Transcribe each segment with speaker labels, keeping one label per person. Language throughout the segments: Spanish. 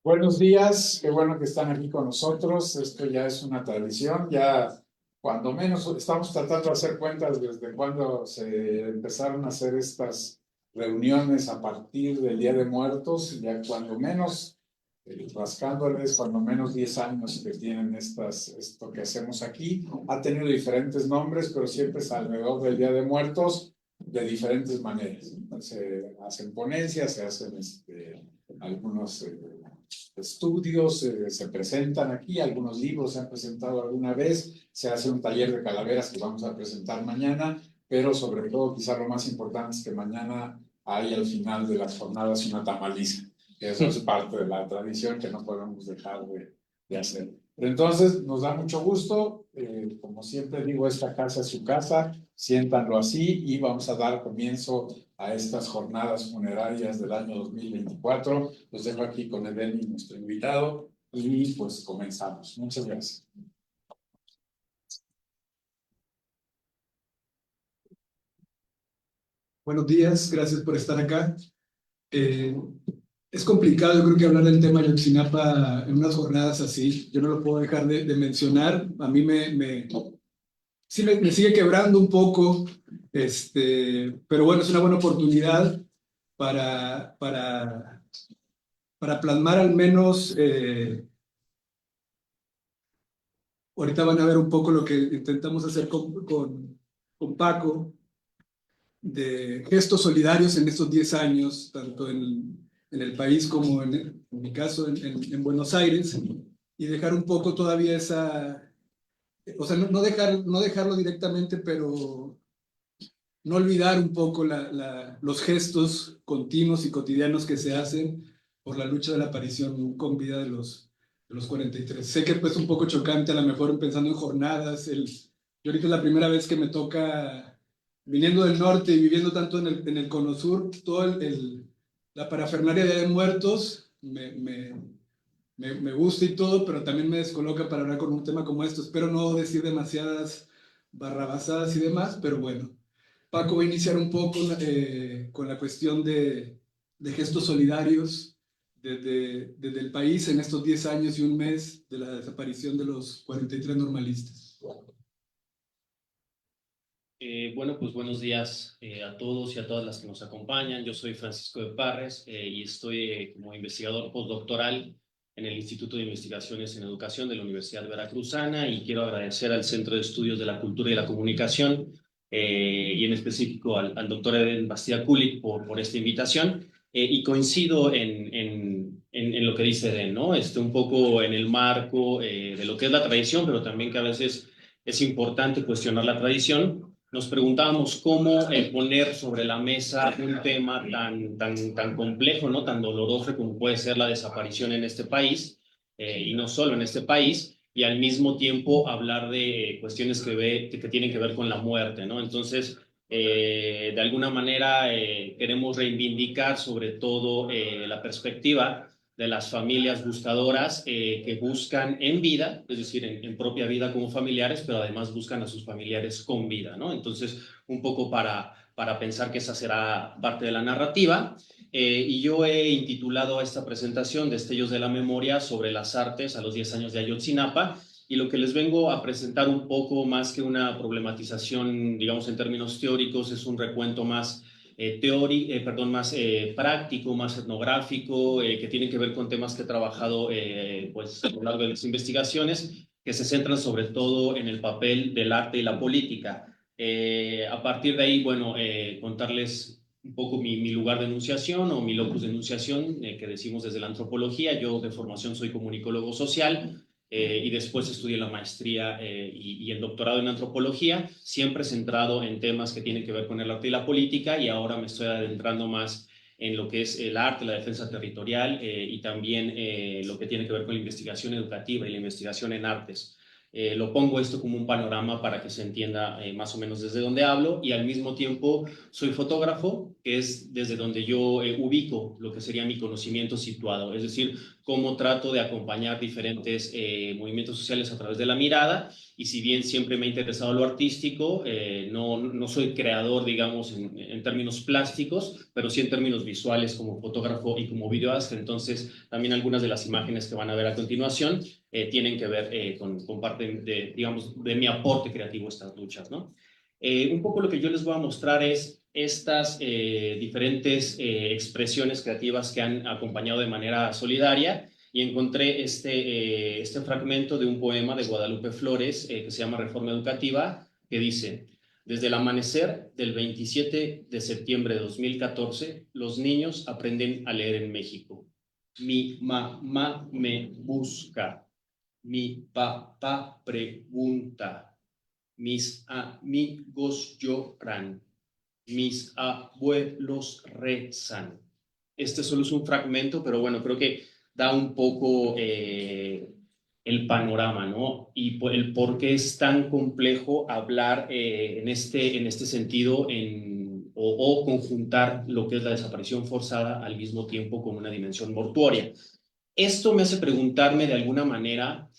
Speaker 1: Buenos días, qué bueno que están aquí con nosotros. Esto ya es una tradición, ya cuando menos estamos tratando de hacer cuentas desde cuando se empezaron a hacer estas reuniones a partir del Día de Muertos, ya cuando menos, rascándoles, cuando menos 10 años que tienen esto que hacemos aquí. Ha tenido diferentes nombres, pero siempre es alrededor del Día de Muertos de diferentes maneras. Se hacen ponencias, se hacen algunos estudios, se presentan aquí, algunos libros se han presentado alguna vez, se hace un taller de calaveras que vamos a presentar mañana, pero sobre todo quizá lo más importante es que mañana hay al final de las jornadas una tamaliza, que eso es parte de la tradición que no podemos dejar de hacer. Pero entonces nos da mucho gusto, como siempre digo, esta casa es su casa, siéntanlo así y vamos a dar comienzo a estas jornadas funerarias del año 2024. Los dejo aquí con Edeni, nuestro invitado, y pues comenzamos. Muchas gracias.
Speaker 2: Buenos días, gracias por estar acá. Es complicado, yo creo que hablar del tema Ayotzinapa en unas jornadas así. Yo no lo puedo dejar de mencionar. A mí sí me sigue quebrando un poco, pero bueno, es una buena oportunidad para plasmar al menos. Ahorita van a ver un poco lo que intentamos hacer con Paco, de gestos solidarios en estos 10 años, tanto en el país como en mi caso en Buenos Aires, y dejar un poco todavía o sea, no dejarlo directamente, pero no olvidar un poco los gestos continuos y cotidianos que se hacen por la lucha de la aparición con vida de los 43. Sé que pues, es un poco chocante, a lo mejor pensando en jornadas. Yo ahorita es la primera vez que me toca, viniendo del norte y viviendo tanto en el Cono Sur, toda la parafernalia de muertos me gusta y todo, pero también me descoloca para hablar con un tema como esto. Espero no decir demasiadas barrabasadas y demás, pero bueno. Paco va a iniciar un poco con la cuestión de gestos solidarios desde el país en estos 10 años y un mes de la desaparición de los 43 normalistas.
Speaker 3: Bueno, pues buenos días a todos y a todas las que nos acompañan. Yo soy Francisco de Parres y estoy como investigador postdoctoral en el Instituto de Investigaciones en Educación de la Universidad Veracruzana, y quiero agradecer al Centro de Estudios de la Cultura y la Comunicación y en específico al doctor Eden Bastida Kulik por esta invitación, y coincido en lo que dice Eden, ¿no? Un poco en el marco de lo que es la tradición, pero también que a veces es importante cuestionar la tradición. Nos preguntábamos cómo poner sobre la mesa un tema tan complejo, ¿no? Tan doloroso como puede ser la desaparición en este país, y no solo en este país, y al mismo tiempo hablar de cuestiones que tienen que ver con la muerte, ¿no? Entonces, de alguna manera queremos reivindicar sobre todo la perspectiva de las familias buscadoras que buscan en vida, es decir, en propia vida como familiares, pero además buscan a sus familiares con vida, ¿no? Entonces, un poco para pensar que esa será parte de la narrativa. Y yo he intitulado a esta presentación Destellos de la Memoria sobre las artes a los 10 años de Ayotzinapa, y lo que les vengo a presentar un poco más que una problematización, digamos, en términos teóricos, es un recuento más más práctico, más etnográfico, que tiene que ver con temas que he trabajado pues, a lo largo de las investigaciones, que se centran sobre todo en el papel del arte y la política. A partir de ahí, bueno, contarles un poco mi lugar de enunciación o mi locus de enunciación, que decimos desde la antropología. Yo de formación soy comunicólogo social, y después estudié la maestría y el doctorado en antropología, siempre centrado en temas que tienen que ver con el arte y la política, y ahora me estoy adentrando más en lo que es el arte, la defensa territorial, y también lo que tiene que ver con la investigación educativa y la investigación en artes. Lo pongo esto como un panorama para que se entienda más o menos desde dónde hablo, y al mismo tiempo soy fotógrafo, que es desde donde yo ubico lo que sería mi conocimiento situado, es decir, cómo trato de acompañar diferentes movimientos sociales a través de la mirada. Y si bien siempre me ha interesado lo artístico, no soy creador, digamos, en términos plásticos, pero sí en términos visuales como fotógrafo y como videoasta. Entonces, también algunas de las imágenes que van a ver a continuación tienen que ver con parte de, digamos, de mi aporte creativo a estas luchas, ¿no? Un poco lo que yo les voy a mostrar es estas diferentes expresiones creativas que han acompañado de manera solidaria, y encontré este fragmento de un poema de Guadalupe Flores que se llama Reforma Educativa, que dice: desde el amanecer del 27 de septiembre de 2014, los niños aprenden a leer en México. Mi mamá me busca, mi papá pregunta, mis amigos lloran, mis abuelos rezan. Este solo es un fragmento, pero bueno, creo que da un poco el panorama, ¿no? Y el por qué es tan complejo hablar en este sentido o conjuntar lo que es la desaparición forzada al mismo tiempo con una dimensión mortuoria. Esto me hace preguntarme de alguna manera,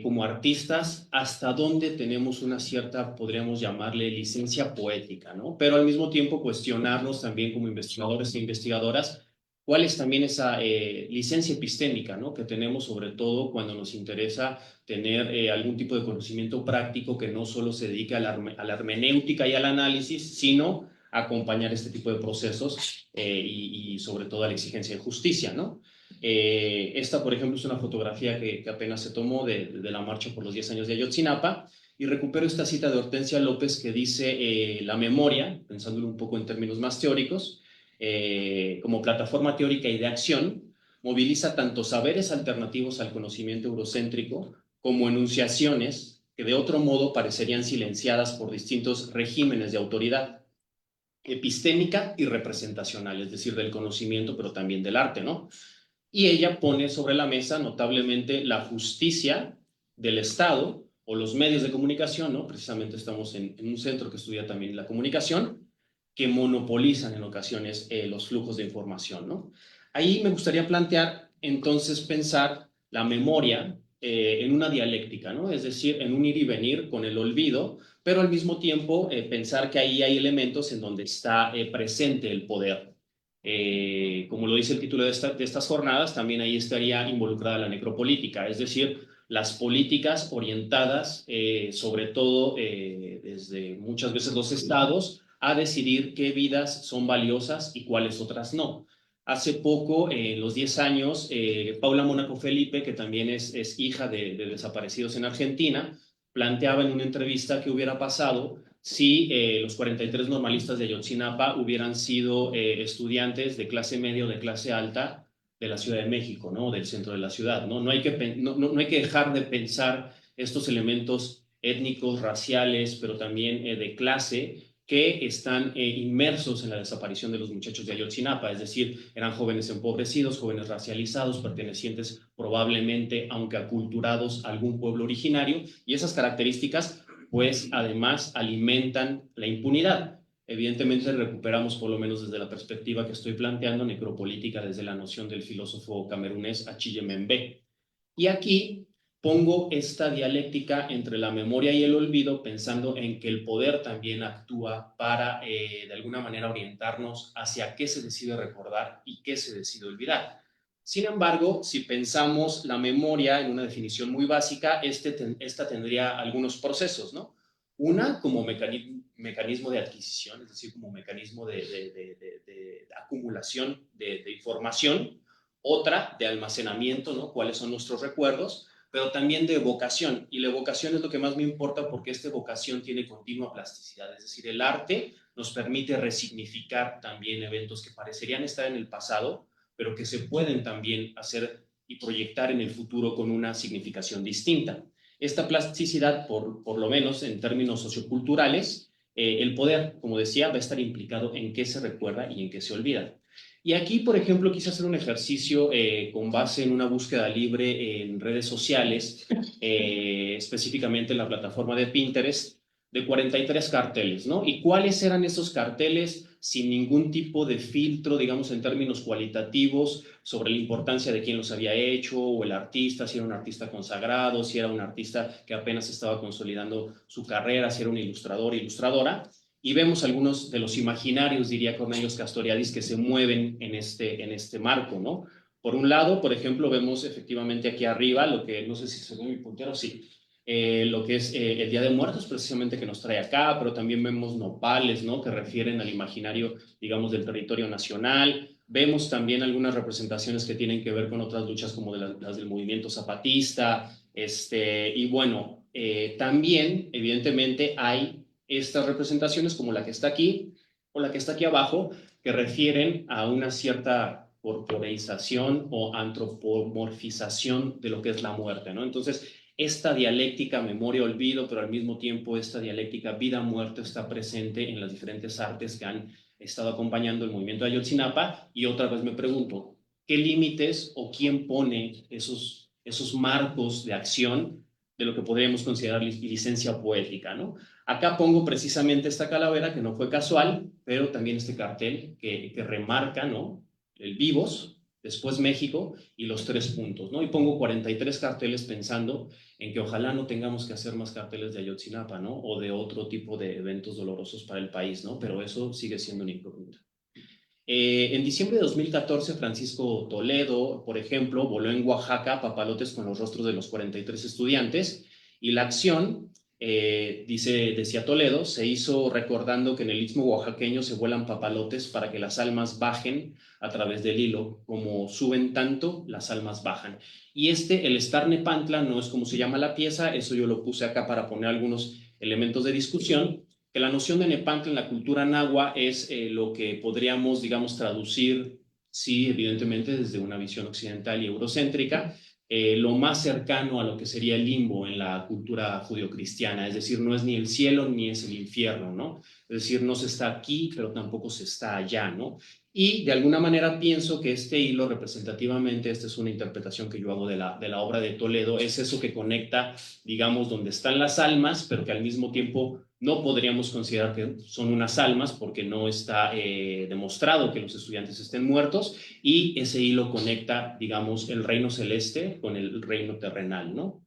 Speaker 3: como artistas, hasta dónde tenemos una cierta, podríamos llamarle, licencia poética, ¿no? Pero al mismo tiempo cuestionarnos también como investigadores e investigadoras cuál es también esa licencia epistémica, ¿no? Que tenemos sobre todo cuando nos interesa tener algún tipo de conocimiento práctico que no solo se dedique a la hermenéutica y al análisis, sino a acompañar este tipo de procesos y sobre todo a la exigencia de justicia, ¿no? Esta, por ejemplo, es una fotografía que apenas se tomó de la marcha por los 10 años de Ayotzinapa, y recupero esta cita de Hortensia López que dice la memoria, pensándolo un poco en términos más teóricos, como plataforma teórica y de acción, moviliza tanto saberes alternativos al conocimiento eurocéntrico como enunciaciones que de otro modo parecerían silenciadas por distintos regímenes de autoridad epistémica y representacional, es decir, del conocimiento, pero también del arte, ¿no? Y ella pone sobre la mesa notablemente la justicia del Estado o los medios de comunicación, ¿no? Precisamente estamos en un centro que estudia también la comunicación, que monopolizan en ocasiones los flujos de información, ¿no? Ahí me gustaría plantear, entonces, pensar la memoria en una dialéctica, ¿no? Es decir, en un ir y venir con el olvido, pero al mismo tiempo pensar que ahí hay elementos en donde está presente el poder. Como lo dice el título de estas jornadas, también ahí estaría involucrada la necropolítica, es decir, las políticas orientadas, sobre todo desde muchas veces los estados, a decidir qué vidas son valiosas y cuáles otras no. Hace poco, en los 10 años, Paula Mónaco Felipe, que también es hija de desaparecidos en Argentina, planteaba en una entrevista qué hubiera pasado si los 43 normalistas de Ayotzinapa hubieran sido estudiantes de clase media o de clase alta de la Ciudad de México, ¿no? Del centro de la ciudad, ¿no? No hay que dejar de pensar estos elementos étnicos, raciales, pero también de clase, que están inmersos en la desaparición de los muchachos de Ayotzinapa, es decir, eran jóvenes empobrecidos, jóvenes racializados, pertenecientes probablemente, aunque aculturados, a algún pueblo originario, y esas características pues además alimentan la impunidad. Evidentemente recuperamos, por lo menos desde la perspectiva que estoy planteando, necropolítica desde la noción del filósofo camerunés Achille Mbembe. Y aquí pongo esta dialéctica entre la memoria y el olvido, pensando en que el poder también actúa para, de alguna manera, orientarnos hacia qué se decide recordar y qué se decide olvidar. Sin embargo, si pensamos la memoria en una definición muy básica, esta tendría algunos procesos, ¿no? Una, como mecanismo de adquisición, es decir, como mecanismo de acumulación de información. Otra, de almacenamiento, ¿no? ¿Cuáles son nuestros recuerdos? Pero también de evocación. Y la evocación es lo que más me importa, porque esta evocación tiene continua plasticidad. Es decir, el arte nos permite resignificar también eventos que parecerían estar en el pasado, pero que se pueden también hacer y proyectar en el futuro con una significación distinta. Esta plasticidad, por lo menos en términos socioculturales, el poder, como decía, va a estar implicado en qué se recuerda y en qué se olvida. Y aquí, por ejemplo, quise hacer un ejercicio con base en una búsqueda libre en redes sociales específicamente en la plataforma de Pinterest, de 43 carteles, ¿no? ¿Y cuáles eran esos carteles sin ningún tipo de filtro, digamos, en términos cualitativos, sobre la importancia de quién los había hecho, o el artista, si era un artista consagrado, si era un artista que apenas estaba consolidando su carrera, si era un ilustrador, ilustradora? Y vemos algunos de los imaginarios, diría Cornelius Castoriadis, que se mueven en este marco, ¿no? Por un lado, por ejemplo, vemos efectivamente aquí arriba, lo que, no sé si se ve mi puntero, sí, lo que es el Día de Muertos, precisamente, que nos trae acá, pero también vemos nopales, ¿no? Que refieren al imaginario, digamos, del territorio nacional. Vemos también algunas representaciones que tienen que ver con otras luchas como las del movimiento zapatista, y bueno, también, evidentemente, hay estas representaciones como la que está aquí o la que está aquí abajo, que refieren a una cierta corporeización o antropomorfización de lo que es la muerte, ¿no? Entonces, esta dialéctica memoria-olvido, pero al mismo tiempo esta dialéctica vida-muerte está presente en las diferentes artes que han estado acompañando el movimiento de Ayotzinapa. Y otra vez me pregunto, ¿qué límites o quién pone esos marcos de acción de lo que podríamos considerar licencia poética, ¿no? Acá pongo precisamente esta calavera, que no fue casual, pero también este cartel que remarca, ¿no? El Vivos, después México y los 3 puntos, ¿no? Y pongo 43 carteles pensando en que ojalá no tengamos que hacer más carteles de Ayotzinapa, ¿no? O de otro tipo de eventos dolorosos para el país, ¿no? Pero eso sigue siendo una incógnita. En diciembre de 2014, Francisco Toledo, por ejemplo, voló en Oaxaca papalotes con los rostros de los 43 estudiantes, y la acción, decía Toledo, se hizo recordando que en el istmo oaxaqueño se vuelan papalotes para que las almas bajen a través del hilo, como suben tanto, las almas bajan. Y el Star Nepantla, no es como se llama la pieza, eso yo lo puse acá para poner algunos elementos de discusión, que la noción de Nepantla en la cultura nahua es lo que podríamos, digamos, traducir, sí, evidentemente desde una visión occidental y eurocéntrica, lo más cercano a lo que sería el limbo en la cultura judio-cristiana, es decir, no es ni el cielo ni es el infierno, ¿no? Es decir, no se está aquí, pero tampoco se está allá, ¿no? Y de alguna manera pienso que este hilo representativamente, esta es una interpretación que yo hago de la obra de Toledo, es eso que conecta, digamos, donde están las almas, pero que al mismo tiempo no podríamos considerar que son unas almas porque no está demostrado que los estudiantes estén muertos, y ese hilo conecta, digamos, el reino celeste con el reino terrenal, ¿no?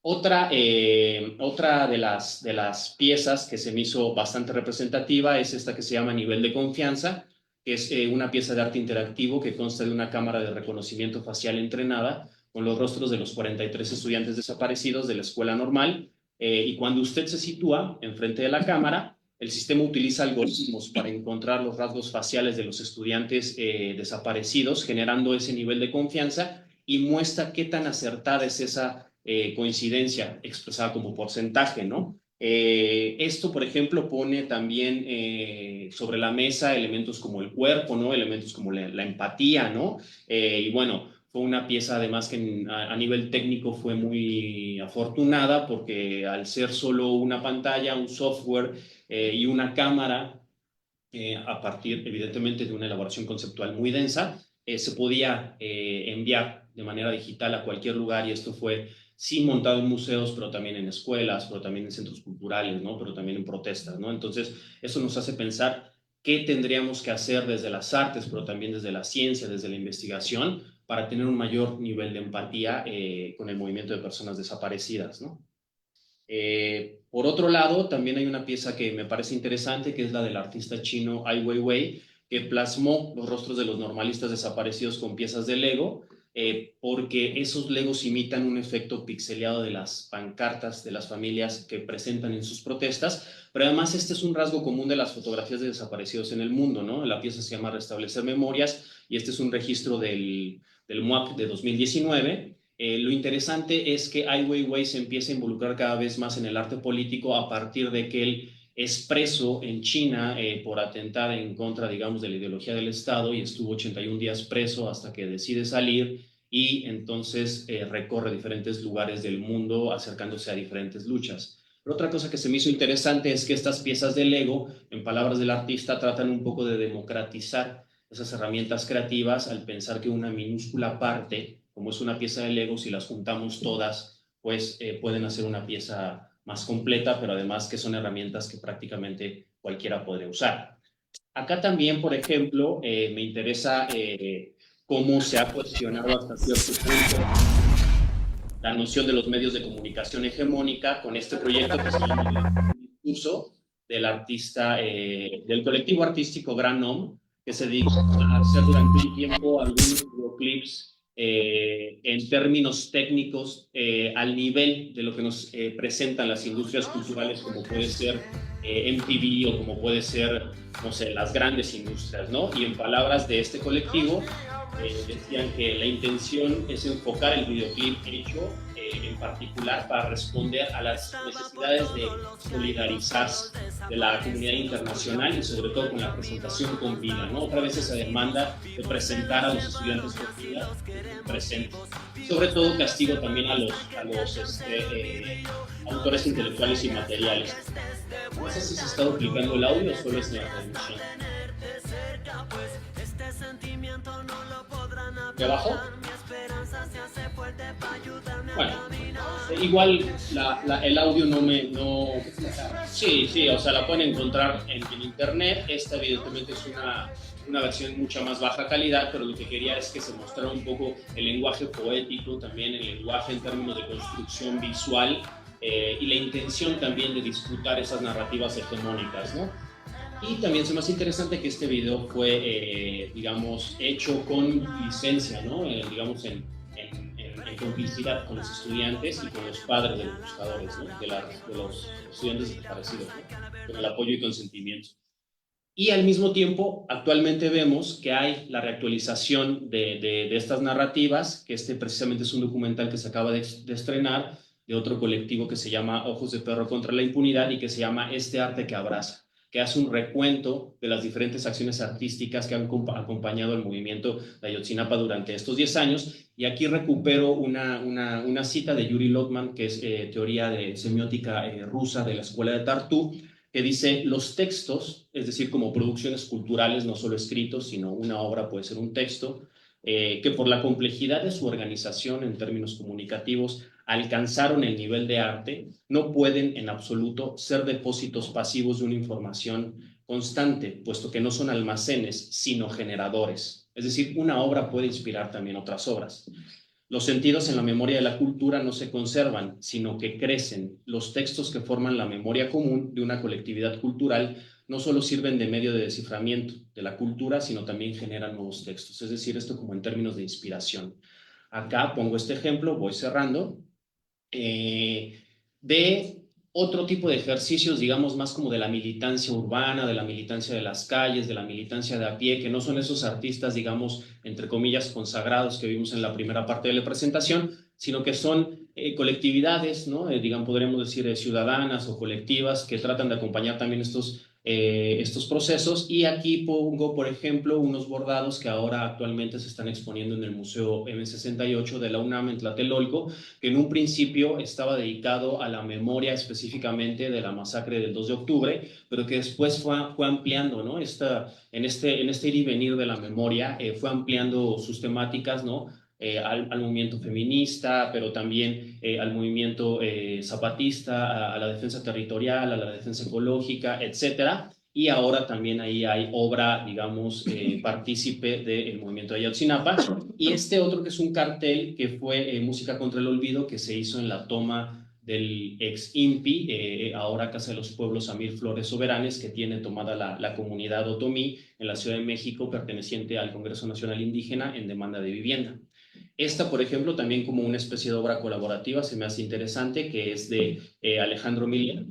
Speaker 3: Otra de las piezas que se me hizo bastante representativa es esta que se llama Nivel de Confianza, que es una pieza de arte interactivo que consta de una cámara de reconocimiento facial entrenada con los rostros de los 43 estudiantes desaparecidos de la escuela normal, y cuando usted se sitúa enfrente de la cámara, el sistema utiliza algoritmos para encontrar los rasgos faciales de los estudiantes desaparecidos, generando ese nivel de confianza, y muestra qué tan acertada es esa coincidencia expresada como porcentaje, ¿no? Esto, por ejemplo, pone también sobre la mesa elementos como el cuerpo, ¿no? Elementos como la empatía, ¿no? Y bueno, fue una pieza además que a nivel técnico fue muy afortunada, porque al ser solo una pantalla, un software y una cámara, a partir evidentemente de una elaboración conceptual muy densa, se podía enviar de manera digital a cualquier lugar, y esto fue sí montado en museos, pero también en escuelas, pero también en centros culturales, ¿no? Pero también en protestas, ¿no? Entonces, eso nos hace pensar qué tendríamos que hacer desde las artes, pero también desde la ciencia, desde la investigación, para tener un mayor nivel de empatía con el movimiento de personas desaparecidas, ¿no? Por otro lado, también hay una pieza que me parece interesante, que es la del artista chino Ai Weiwei, que plasmó los rostros de los normalistas desaparecidos con piezas de Lego, porque esos Legos imitan un efecto pixeleado de las pancartas de las familias que presentan en sus protestas, pero además este es un rasgo común de las fotografías de desaparecidos en el mundo, ¿no? La pieza se llama Restablecer Memorias, y este es un registro del MUAC de 2019. Lo interesante es que Ai Weiwei se empieza a involucrar cada vez más en el arte político a partir de que él es preso en China por atentar en contra, digamos, de la ideología del Estado, y estuvo 81 días preso hasta que decide salir, y entonces recorre diferentes lugares del mundo acercándose a diferentes luchas. Pero otra cosa que se me hizo interesante es que estas piezas de Lego, en palabras del artista, tratan un poco de democratizar esas herramientas creativas, al pensar que una minúscula parte, como es una pieza de Lego, si las juntamos todas, pues pueden hacer una pieza más completa, pero además que son herramientas que prácticamente cualquiera podría usar. Acá también, por ejemplo, me interesa cómo se ha cuestionado hasta cierto punto la noción de los medios de comunicación hegemónica con este proyecto que se llama El Discurso del artista, del colectivo artístico Gran Nom, que se dedicó a hacer durante un tiempo algunos videoclips en términos técnicos al nivel de lo que nos presentan las industrias culturales, como puede ser MTV o como puede ser, no sé, las grandes industrias, ¿no? Y en palabras de este colectivo, decían que la intención es enfocar el videoclip hecho en particular para responder a las necesidades de solidarizarse de la comunidad internacional y sobre todo con la presentación con vida, ¿no? Otra vez esa demanda de presentar a los estudiantes con vida presente. Sobre todo castigo también a los autores intelectuales y materiales. No sé si se está duplicando el audio o solo es la transmisión. ¿De abajo? Bueno, igual el audio sí, o sea, la pueden encontrar en internet. Esta evidentemente es una versión mucha más baja calidad, pero lo que quería es que se mostrara un poco el lenguaje poético, también el lenguaje en términos de construcción visual y la intención también de disfrutar esas narrativas hegemónicas, ¿no? Y también es más interesante que este video fue, digamos, hecho con licencia, ¿no? Digamos, en complicidad con los estudiantes y con los padres de los buscadores, ¿no? De los estudiantes desaparecidos, ¿no? Con el apoyo y consentimiento. Y al mismo tiempo, actualmente vemos que hay la reactualización de estas narrativas, que precisamente es un documental que se acaba de estrenar, de otro colectivo que se llama Ojos de Perro contra la Impunidad y que se llama Este Arte que Abraza, que hace un recuento de las diferentes acciones artísticas que han acompañado al movimiento de Ayotzinapa durante estos 10 años. Y aquí recupero una cita de Yuri Lotman, que es teoría de semiótica rusa de la escuela de Tartu, que dice: los textos, es decir, como producciones culturales, no solo escritos, sino una obra puede ser un texto, que por la complejidad de su organización en términos comunicativos alcanzaron el nivel de arte, no pueden en absoluto ser depósitos pasivos de una información constante, puesto que no son almacenes, sino generadores. Es decir, una obra puede inspirar también otras obras. Los sentidos en la memoria de la cultura no se conservan, sino que crecen. Los textos que forman la memoria común de una colectividad cultural no solo sirven de medio de desciframiento de la cultura, sino también generan nuevos textos. Es decir, esto como en términos de inspiración. Acá pongo este ejemplo, voy cerrando, de otro tipo de ejercicios, digamos, más como de la militancia urbana, de la militancia de las calles, de la militancia de a pie, que no son esos artistas, digamos, entre comillas, consagrados que vimos en la primera parte de la presentación, sino que son colectividades, ¿no? Digamos, podríamos decir ciudadanas o colectivas que tratan de acompañar también estos procesos. Y aquí pongo, por ejemplo, unos bordados que ahora actualmente se están exponiendo en el Museo M68 de la UNAM en Tlatelolco, que en un principio estaba dedicado a la memoria específicamente de la masacre del 2 de octubre, pero que después fue ampliando, ¿no? En este ir y venir de la memoria, fue ampliando sus temáticas, ¿no? Al movimiento feminista, pero también al movimiento zapatista, a la defensa territorial, a la defensa ecológica, etcétera. Y ahora también ahí hay obra, digamos, partícipe del movimiento de Ayotzinapa. Y este otro que es un cartel que fue Música contra el Olvido, que se hizo en la toma del ex INPI, ahora Casa de los Pueblos Amir Flores Soberanes, que tiene tomada la comunidad otomí en la Ciudad de México, perteneciente al Congreso Nacional Indígena en demanda de vivienda. Esta, por ejemplo, también como una especie de obra colaborativa, se me hace interesante, que es de Alejandro Miller,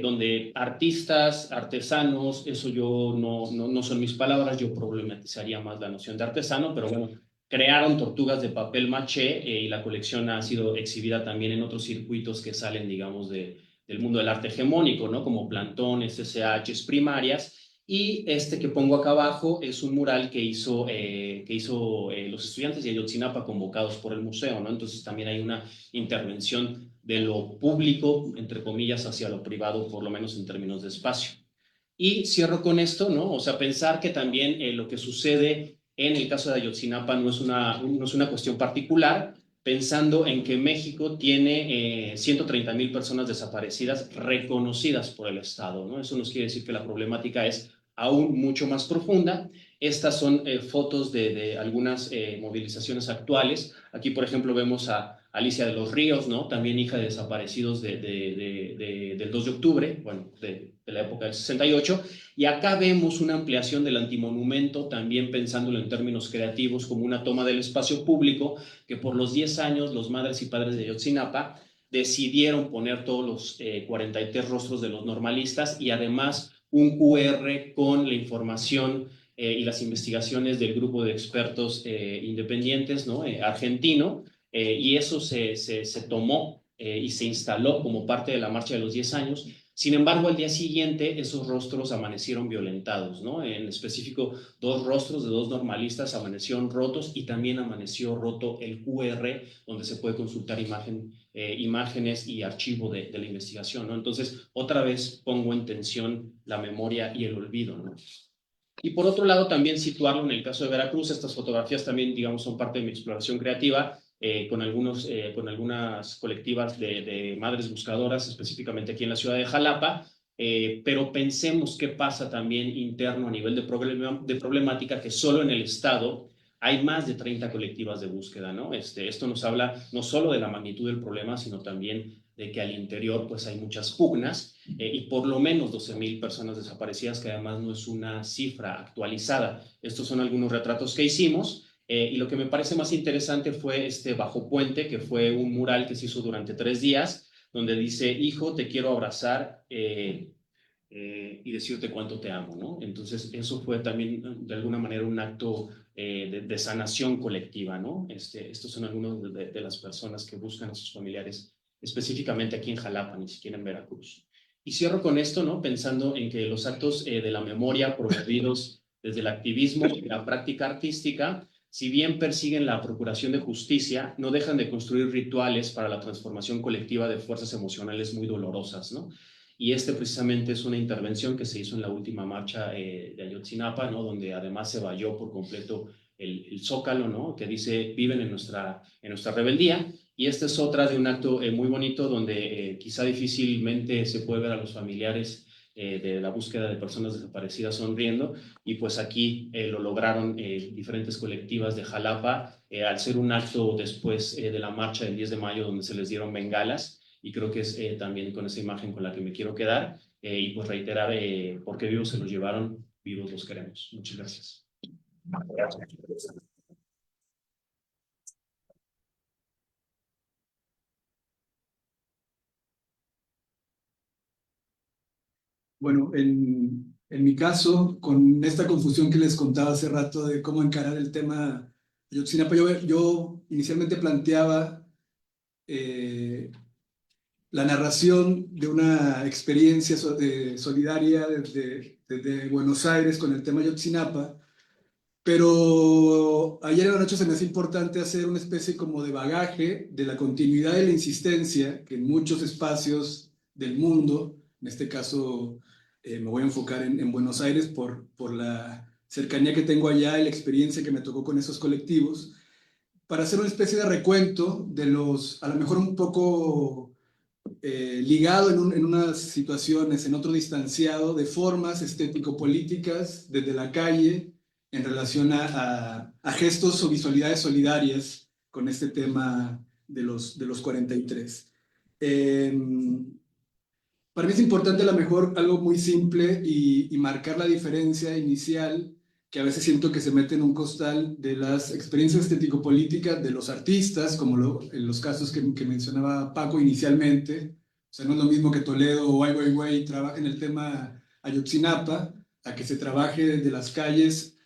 Speaker 3: donde artistas, artesanos, eso yo no son mis palabras, yo problematizaría más la noción de artesano, pero bueno, crearon tortugas de papel maché y la colección ha sido exhibida también en otros circuitos que salen, digamos, del mundo del arte hegemónico, ¿no? Como plantones, SHs primarias. Y este que pongo acá abajo es un mural que hizo los estudiantes de Ayotzinapa convocados por el museo, ¿no? Entonces también hay una intervención de lo público, entre comillas, hacia lo privado, por lo menos en términos de espacio. Y cierro con esto, ¿no? O sea, pensar que también lo que sucede en el caso de Ayotzinapa no es una cuestión particular, pensando en que México tiene 130,000 personas desaparecidas reconocidas por el Estado, ¿no? Eso nos quiere decir que la problemática es aún mucho más profunda. Estas son fotos de algunas movilizaciones actuales. Aquí, por ejemplo, vemos a Alicia de los Ríos, ¿no? También hija de desaparecidos del 2 de octubre, bueno, de la época del 68. Y acá vemos una ampliación del antimonumento, también pensándolo en términos creativos, como una toma del espacio público, que por los 10 años los madres y padres de Ayotzinapa decidieron poner todos los 43 rostros de los normalistas y además un QR con la información y las investigaciones del grupo de expertos independientes, ¿no? Argentino, y eso se tomó y se instaló como parte de la marcha de los 10 años. Sin embargo, al día siguiente esos rostros amanecieron violentados, ¿no? En específico, 2 rostros de 2 normalistas amanecieron rotos y también amaneció roto el QR donde se puede consultar imágenes y archivo de la investigación, ¿no? Entonces, otra vez pongo en tensión la memoria y el olvido, ¿no? Y por otro lado, también situarlo en el caso de Veracruz. Estas fotografías también, digamos, son parte de mi exploración creativa, con algunas colectivas de madres buscadoras, específicamente aquí en la ciudad de Jalapa, pero pensemos qué pasa también interno a nivel de problemática, que solo en el Estado hay más de 30 colectivas de búsqueda, ¿no? Esto nos habla no solo de la magnitud del problema, sino también de que al interior pues hay muchas pugnas y por lo menos 12,000 personas desaparecidas, que además no es una cifra actualizada. Estos son algunos retratos que hicimos y lo que me parece más interesante fue este Bajo Puente, que fue un mural que se hizo durante 3 días, donde dice: hijo, te quiero abrazar y decirte cuánto te amo, ¿no? Entonces eso fue también de alguna manera un acto de sanación colectiva, ¿no? Estos son algunos de las personas que buscan a sus familiares específicamente aquí en Jalapa, ni siquiera en Veracruz. Y cierro con esto, ¿no? Pensando en que los actos de la memoria promovidos desde el activismo y la práctica artística, si bien persiguen la procuración de justicia, no dejan de construir rituales para la transformación colectiva de fuerzas emocionales muy dolorosas, ¿no? Y precisamente es una intervención que se hizo en la última marcha de Ayotzinapa, ¿no? Donde además se valló por completo el Zócalo, ¿no? Que dice: viven en nuestra rebeldía. Y esta es otra de un acto muy bonito donde quizá difícilmente se puede ver a los familiares de la búsqueda de personas desaparecidas sonriendo, y pues aquí lo lograron diferentes colectivas de Jalapa al ser un acto después de la marcha del 10 de mayo donde se les dieron bengalas, y creo que es también con esa imagen con la que me quiero quedar y pues reiterar porque vivos se los llevaron, vivos los queremos. Muchas gracias.
Speaker 2: Bueno, en mi caso, con esta confusión que les contaba hace rato de cómo encarar el tema de Ayotzinapa, yo inicialmente planteaba la narración de una experiencia solidaria desde Buenos Aires con el tema Ayotzinapa, pero ayer en la noche se me hace importante hacer una especie como de bagaje de la continuidad de la insistencia que en muchos espacios del mundo, en este caso me voy a enfocar en Buenos Aires por la cercanía que tengo allá y la experiencia que me tocó con esos colectivos, para hacer una especie de recuento de los, a lo mejor un poco ligado en unas situaciones, en otro distanciado, de formas estético-políticas desde la calle en relación a gestos o visualidades solidarias con este tema de los 43. Para mí es importante a lo mejor algo muy simple y marcar la diferencia inicial que a veces siento que se mete en un costal de las experiencias estético-políticas de los artistas, como en los casos que mencionaba Paco inicialmente. O sea, no es lo mismo que Toledo o Ai Weiwei trabajen el tema Ayotzinapa, a que se trabaje desde las calles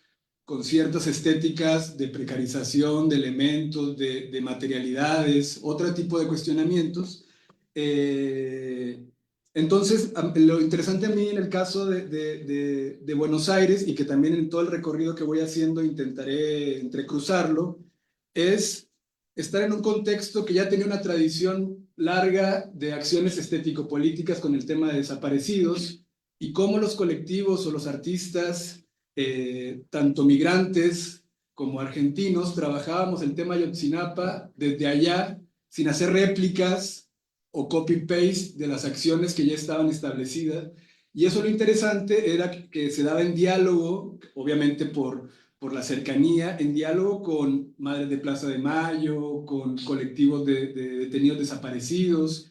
Speaker 2: con ciertas estéticas de precarización, de elementos, de materialidades, otro tipo de cuestionamientos. Entonces, lo interesante a mí en el caso de Buenos Aires, y que también en todo el recorrido que voy haciendo intentaré entrecruzarlo, es estar en un contexto que ya tenía una tradición larga de acciones estético-políticas con el tema de desaparecidos, y cómo los colectivos o los artistas, tanto migrantes como argentinos, trabajábamos el tema Ayotzinapa desde allá, sin hacer réplicas o copy-paste de las acciones que ya estaban establecidas. Y eso lo interesante era que se daba en diálogo, obviamente por la cercanía, en diálogo con Madres de Plaza de Mayo, con colectivos de detenidos desaparecidos,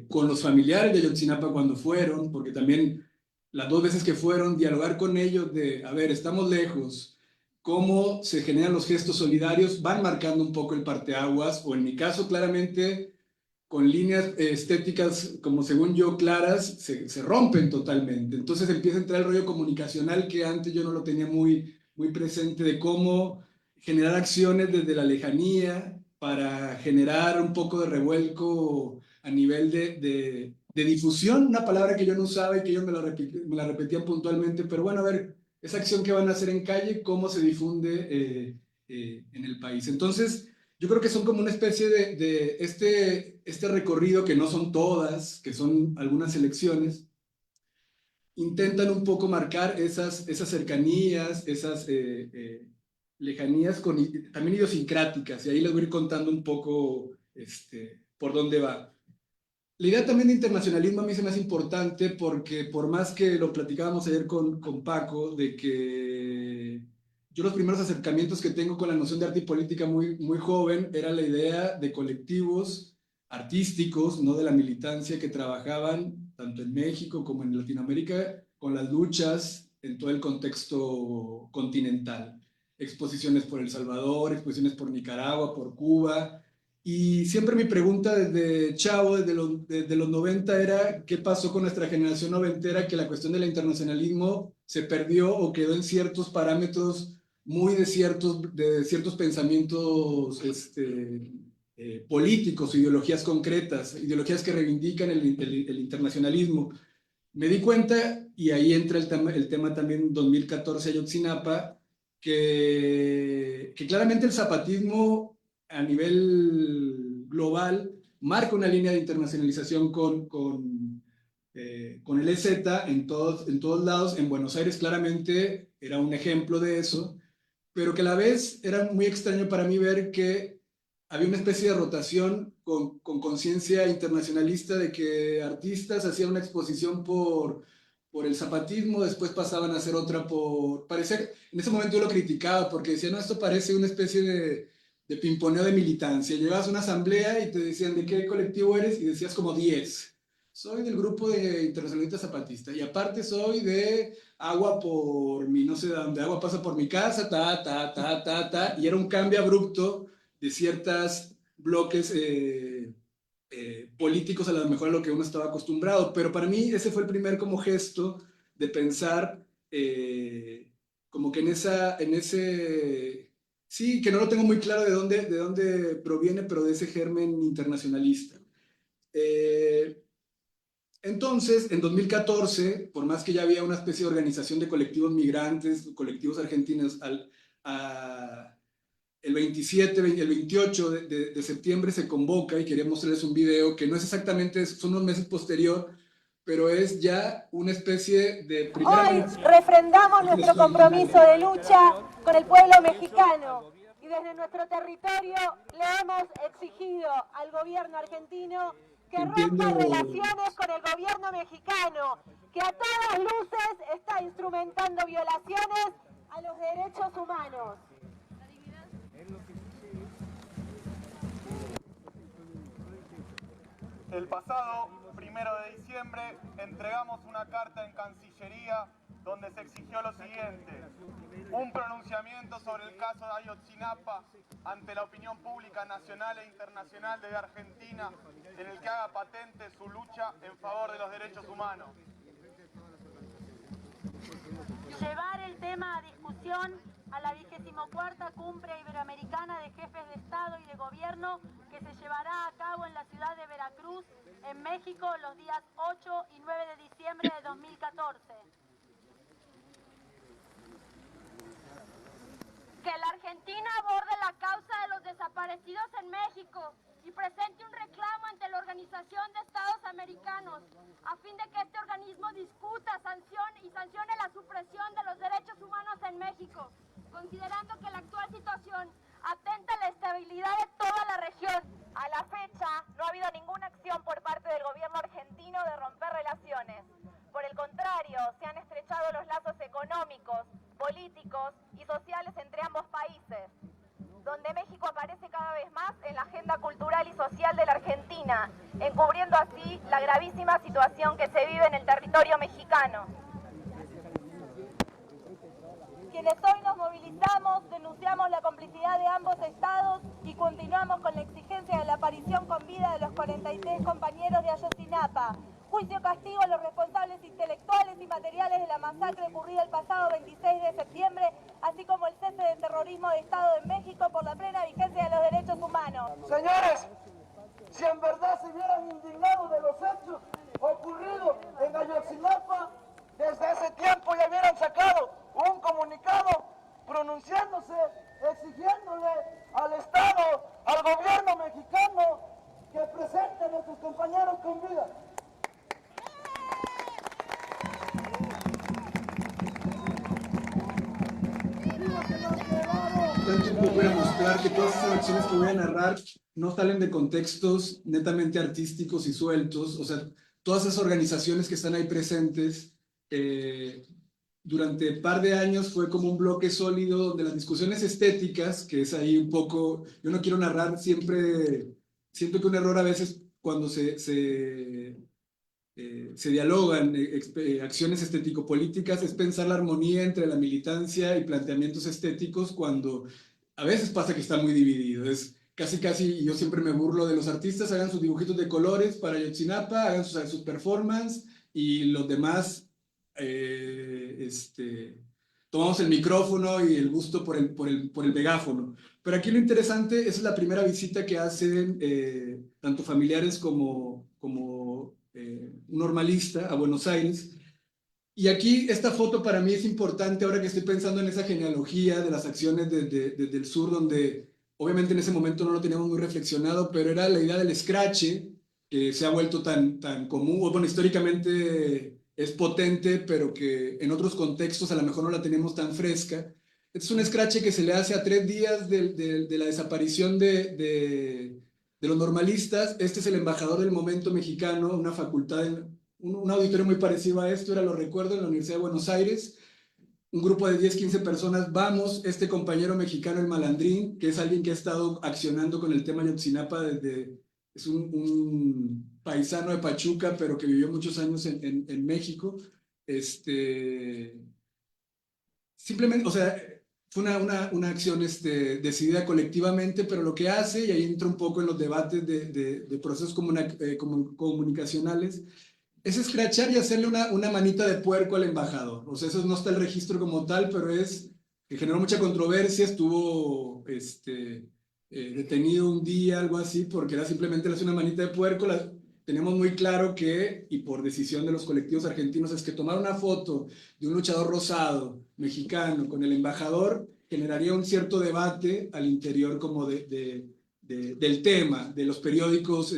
Speaker 2: con los familiares de Ayotzinapa cuando fueron, porque también las 2 veces que fueron, dialogar con ellos de, a ver, estamos lejos, cómo se generan los gestos solidarios, van marcando un poco el parteaguas, o en mi caso claramente con líneas estéticas, como según yo, claras, se rompen totalmente. Entonces empieza a entrar el rollo comunicacional que antes yo no lo tenía muy presente, de cómo generar acciones desde la lejanía para generar un poco de revuelco a nivel de difusión, una palabra que yo no usaba y que ellos me la repetían puntualmente, pero bueno, a ver, esa acción que van a hacer en calle, cómo se difunde en el país. Entonces, yo creo que son como una especie de este recorrido, que no son todas, que son algunas selecciones, intentan un poco marcar esas cercanías, esas lejanías también idiosincráticas, y ahí les voy a ir contando un poco por dónde va. La idea también de internacionalismo a mí se me hace importante porque por más que lo platicábamos ayer con Paco, de que yo los primeros acercamientos que tengo con la noción de arte y política muy joven era la idea de colectivos artísticos, no de la militancia, que trabajaban tanto en México como en Latinoamérica con las luchas en todo el contexto continental. Exposiciones por El Salvador, exposiciones por Nicaragua, por Cuba. Y siempre mi pregunta desde chavo, desde los 90, era qué pasó con nuestra generación noventera, que la cuestión del internacionalismo se perdió o quedó en ciertos parámetros muy de ciertos pensamientos políticos, ideologías concretas, ideologías que reivindican el internacionalismo. Me di cuenta, y ahí entra el tema también 2014 Ayotzinapa, que claramente el zapatismo a nivel global marca una línea de internacionalización con el EZ en todos lados. En Buenos Aires claramente era un ejemplo de eso, pero que a la vez era muy extraño para mí ver que había una especie de rotación con conciencia internacionalista, de que artistas hacían una exposición por el zapatismo, después pasaban a hacer otra parecer, en ese momento yo lo criticaba porque decía, no, esto parece una especie de pimponeo de militancia. Llegabas a una asamblea y te decían, ¿de qué colectivo eres? Y decías como 10. Soy del grupo de internacionalistas zapatistas, y aparte soy de agua por mi, no sé dónde, agua pasa por mi casa, y era un cambio abrupto de ciertos bloques políticos, a lo mejor a lo que uno estaba acostumbrado. Pero para mí ese fue el primer como gesto de pensar como que en ese, sí, que no lo tengo muy claro de dónde proviene, pero de ese germen internacionalista. Entonces, en 2014, por más que ya había una especie de organización de colectivos migrantes, colectivos argentinos, el 27, el 28 de septiembre se convoca, y quería mostrarles un video que no es exactamente, son unos meses posterior, pero es ya una especie de...
Speaker 4: Hoy refrendamos nuestro compromiso de lucha con el pueblo mexicano, y desde nuestro territorio le hemos exigido al gobierno argentino que rompa relaciones con el gobierno mexicano, que a todas luces está instrumentando violaciones a los derechos humanos.
Speaker 5: El pasado 1 de diciembre entregamos una carta en Cancillería donde se exigió lo siguiente: un pronunciamiento sobre el caso de Ayotzinapa ante la opinión pública nacional e internacional de Argentina, en el que haga patente su lucha en favor de los derechos humanos.
Speaker 4: Llevar el tema a discusión a la 24ª Cumbre Iberoamericana de Jefes de Estado y de Gobierno, que se llevará a cabo en la ciudad de Veracruz, en México, los días 8 y 9 de diciembre de 2014.
Speaker 6: Que la Argentina aborde la causa de los desaparecidos en México y presente un reclamo ante la Organización de Estados Americanos, a fin de que este organismo discuta, sancione la supresión de los derechos humanos en México, considerando que la actual situación atenta a la estabilidad de toda la región.
Speaker 7: A la fecha, no ha habido ninguna acción por parte del gobierno argentino de romper relaciones. Por el contrario, se han estrechado los lazos económicos, políticos y sociales entre ambos países, donde México aparece cada vez más en la agenda cultural y social de la Argentina, encubriendo así la gravísima situación que se vive en el territorio mexicano.
Speaker 4: Quienes hoy nos movilizamos, denunciamos la complicidad de ambos estados y continuamos con la exigencia de la aparición con vida de los 43 compañeros de Ayotzinapa. Juicio castigo a los responsables intelectuales y materiales de la masacre ocurrida el pasado 26 de septiembre, así como el cese de terrorismo de Estado en México por la plena vigencia de los derechos humanos.
Speaker 8: Señores, si en verdad se hubieran indignado de los hechos ocurridos en Ayotzinapa, desde ese tiempo ya hubieran sacado un comunicado pronunciándose, exigiéndole al Estado, al gobierno mexicano, que presente a nuestros compañeros con vida.
Speaker 2: Tanto un poco era mostrar que todas estas acciones que voy a narrar no salen de contextos netamente artísticos y sueltos. O sea, todas esas organizaciones que están ahí presentes, durante un par de años fue como un bloque sólido de las discusiones estéticas, que es ahí un poco, yo no quiero narrar siempre, siento que un error a veces cuando se dialogan acciones estético-políticas es pensar la armonía entre la militancia y planteamientos estéticos cuando a veces pasa que está muy dividido. Es casi, yo siempre me burlo de los artistas, hagan sus dibujitos de colores para Ayotzinapa, hagan sus performances y los demás tomamos el micrófono y el gusto por el megáfono. Pero aquí lo interesante es la primera visita que hacen tanto familiares como un normalista a Buenos Aires. Y aquí esta foto para mí es importante ahora que estoy pensando en esa genealogía de las acciones desde el sur, donde obviamente en ese momento no lo teníamos muy reflexionado, pero era la idea del escrache, que se ha vuelto tan común, bueno, históricamente es potente, pero que en otros contextos a lo mejor no la tenemos tan fresca. Este es un escrache que se le hace a 3 días de la desaparición de los normalistas. Este es el embajador del momento mexicano, una facultad, un auditorio muy parecido a esto, era, lo recuerdo, en la Universidad de Buenos Aires. Un grupo de 10, 15 personas, vamos, este compañero mexicano, el Malandrín, que es alguien que ha estado accionando con el tema Ayotzinapa desde, es un paisano de Pachuca, pero que vivió muchos años en México. Simplemente, o sea, fue una acción decidida colectivamente, pero lo que hace, y ahí entra un poco en los debates de procesos comunicacionales, es escrachar y hacerle una manita de puerco al embajador. O sea, eso no está el registro como tal, pero es que generó mucha controversia, estuvo detenido un día, algo así, porque era simplemente le hace una manita de puerco. Tenemos muy claro que, y por decisión de los colectivos argentinos, es que tomar una foto de un luchador rosado mexicano con el embajador generaría un cierto debate al interior como del tema, de los periódicos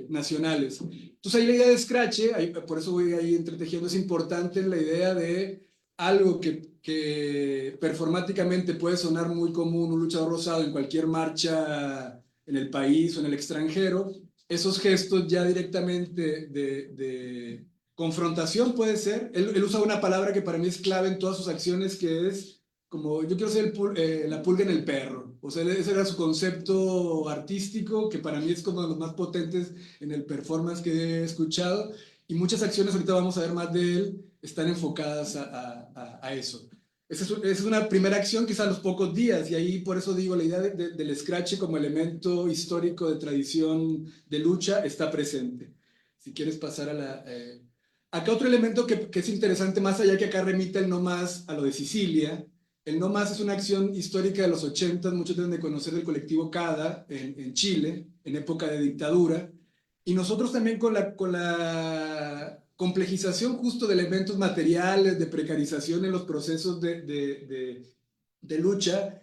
Speaker 2: nacionales. Entonces ahí la idea de escrache, por eso voy ahí entretejiendo, es importante la idea de algo que performáticamente puede sonar muy común, un luchador rosado en cualquier marcha en el país o en el extranjero. Esos gestos ya directamente de confrontación puede ser. Él usa una palabra que para mí es clave en todas sus acciones, que es como, yo quiero ser la pulga en el perro. O sea, ese era su concepto artístico, que para mí es como de los más potentes en el performance que he escuchado. Y muchas acciones, ahorita vamos a ver más de él, están enfocadas a eso. Esa es una primera acción, quizá a los pocos días, y ahí por eso digo, la idea del escrache como elemento histórico de tradición de lucha está presente. Si quieres pasar a la... Acá otro elemento que es interesante, más allá que acá remita el no más a lo de Sicilia. El no más es una acción histórica de los 80, muchos deben de conocer del colectivo CADA en Chile, en época de dictadura, y nosotros también con la complejización justo de elementos materiales, de precarización en los procesos de lucha,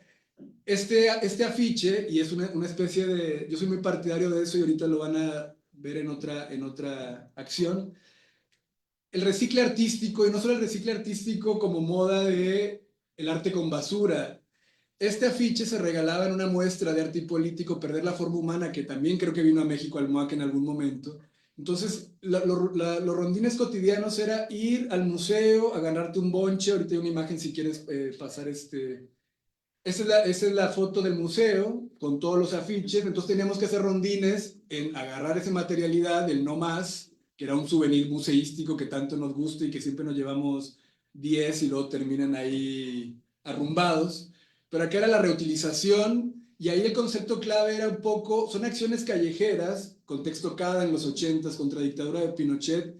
Speaker 2: este afiche, y es una especie de, yo soy muy partidario de eso y ahorita lo van a ver en otra acción, el recicle artístico, y no solo el recicle artístico como moda de el arte con basura, este afiche se regalaba en una muestra de arte y político, Perder la forma humana, que también creo que vino a México al MUAC en algún momento. Entonces, los rondines cotidianos era ir al museo a ganarte un bonche. Ahorita hay una imagen si quieres pasar este... Esa es la foto del museo con todos los afiches. Entonces teníamos que hacer rondines en agarrar esa materialidad del no más, que era un souvenir museístico que tanto nos gusta y que siempre nos llevamos 10 y luego terminan ahí arrumbados. Pero acá era la reutilización, y ahí el concepto clave era un poco, son acciones callejeras, contexto CADA en los 80s contra la dictadura de Pinochet,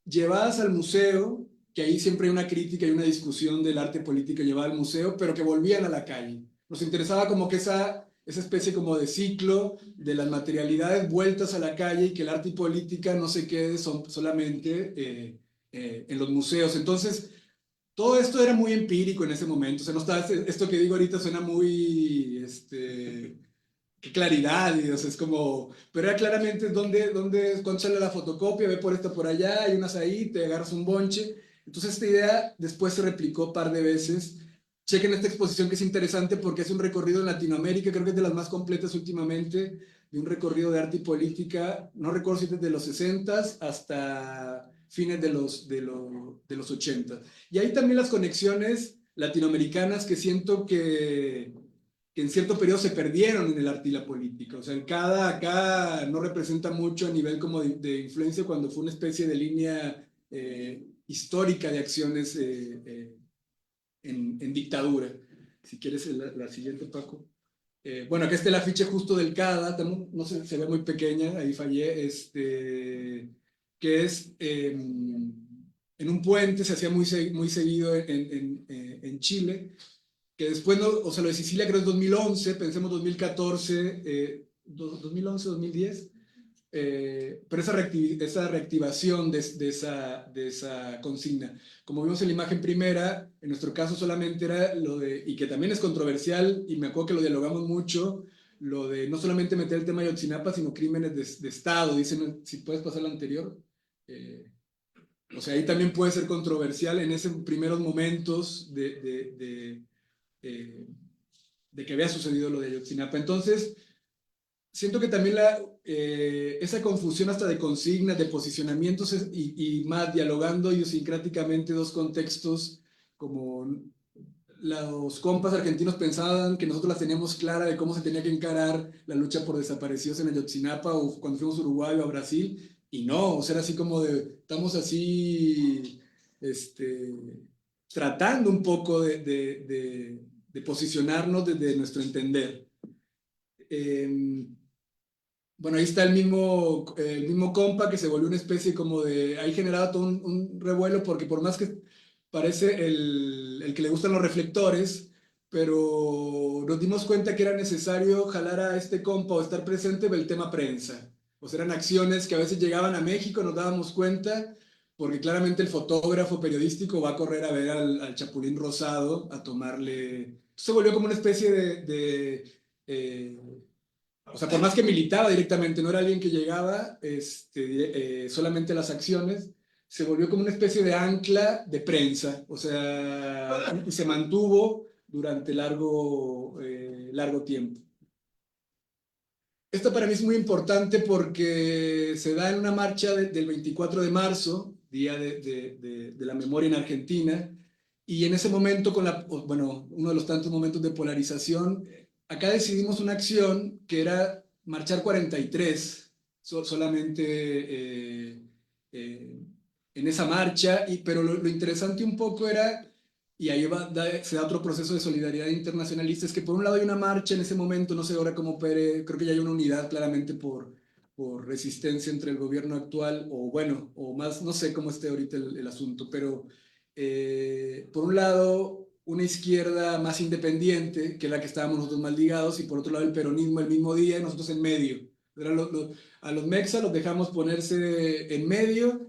Speaker 2: llevadas al museo, que ahí siempre hay una crítica y una discusión del arte político llevada al museo, pero que volvían a la calle. Nos interesaba como que esa especie como de ciclo de las materialidades vueltas a la calle, y que el arte y política no se quede solamente en los museos. Entonces, todo esto era muy empírico en ese momento. O sea, no estaba, esto que digo ahorita suena muy, qué claridad, y, o sea, es como, pero era claramente cuando sale la fotocopia, ve por esta por allá, hay unas ahí, te agarras un bonche. Entonces esta idea después se replicó un par de veces. Chequen esta exposición, que es interesante porque es un recorrido en Latinoamérica, creo que es de las más completas últimamente, de un recorrido de arte y política, no recuerdo si es desde los 60s hasta fines de los 80. Y ahí también las conexiones latinoamericanas que siento que en cierto periodo se perdieron en el arte y la política. O sea, acá no representa mucho a nivel como de influencia, cuando fue una especie de línea histórica de acciones en dictadura. Si quieres la siguiente, Paco. Bueno, acá está el afiche justo del CADA, no sé, se ve muy pequeña, ahí fallé, que es en un puente, se hacía muy seguido en Chile, que después, no, o sea, lo de Sicilia creo es 2011, pensemos 2014, 2011, 2010, pero esa reactivación de esa consigna. Como vimos en la imagen primera, en nuestro caso solamente era lo de, y que también es controversial, y me acuerdo que lo dialogamos mucho, lo de no solamente meter el tema de Ayotzinapa, sino crímenes de Estado. Dicen, si puedes pasar la anterior. O sea, ahí también puede ser controversial en esos primeros momentos de que había sucedido lo de Ayotzinapa. Entonces, siento que también esa confusión hasta de consignas, de posicionamientos, y más dialogando idiosincráticamente dos contextos, como los compas argentinos pensaban que nosotros las teníamos clara de cómo se tenía que encarar la lucha por desaparecidos en Ayotzinapa, o cuando fuimos a Uruguay o a Brasil, y no, o sea, era así como estamos así, tratando un poco de posicionarnos desde nuestro entender. Bueno, ahí está el mismo compa, que se volvió una especie como de... Ahí generaba todo un revuelo, porque por más que parece el que le gustan los reflectores, pero nos dimos cuenta que era necesario jalar a este compa o estar presente del tema prensa. O sea, eran acciones que a veces llegaban a México, nos dábamos cuenta, porque claramente el fotógrafo periodístico va a correr a ver al Chapulín Rosado, a tomarle... Se volvió como una especie o sea, por más que militaba directamente, no era alguien que llegaba solamente a las acciones, se volvió como una especie de ancla de prensa. O sea, y se mantuvo durante largo tiempo. Esto para mí es muy importante porque se da en una marcha del 24 de marzo, Día de la Memoria en Argentina, y en ese momento, uno de los tantos momentos de polarización, acá decidimos una acción que era marchar 43, solamente en esa marcha, pero lo interesante un poco era, y ahí se da otro proceso de solidaridad internacionalista, es que por un lado hay una marcha en ese momento, no sé ahora cómo opere, creo que ya hay una unidad claramente por resistencia entre el gobierno actual, o más, no sé cómo esté ahorita el asunto, pero por un lado una izquierda más independiente, que es la que estábamos nosotros más ligados, y por otro lado el peronismo el mismo día, y nosotros en medio. A los mexas los dejamos ponerse en medio,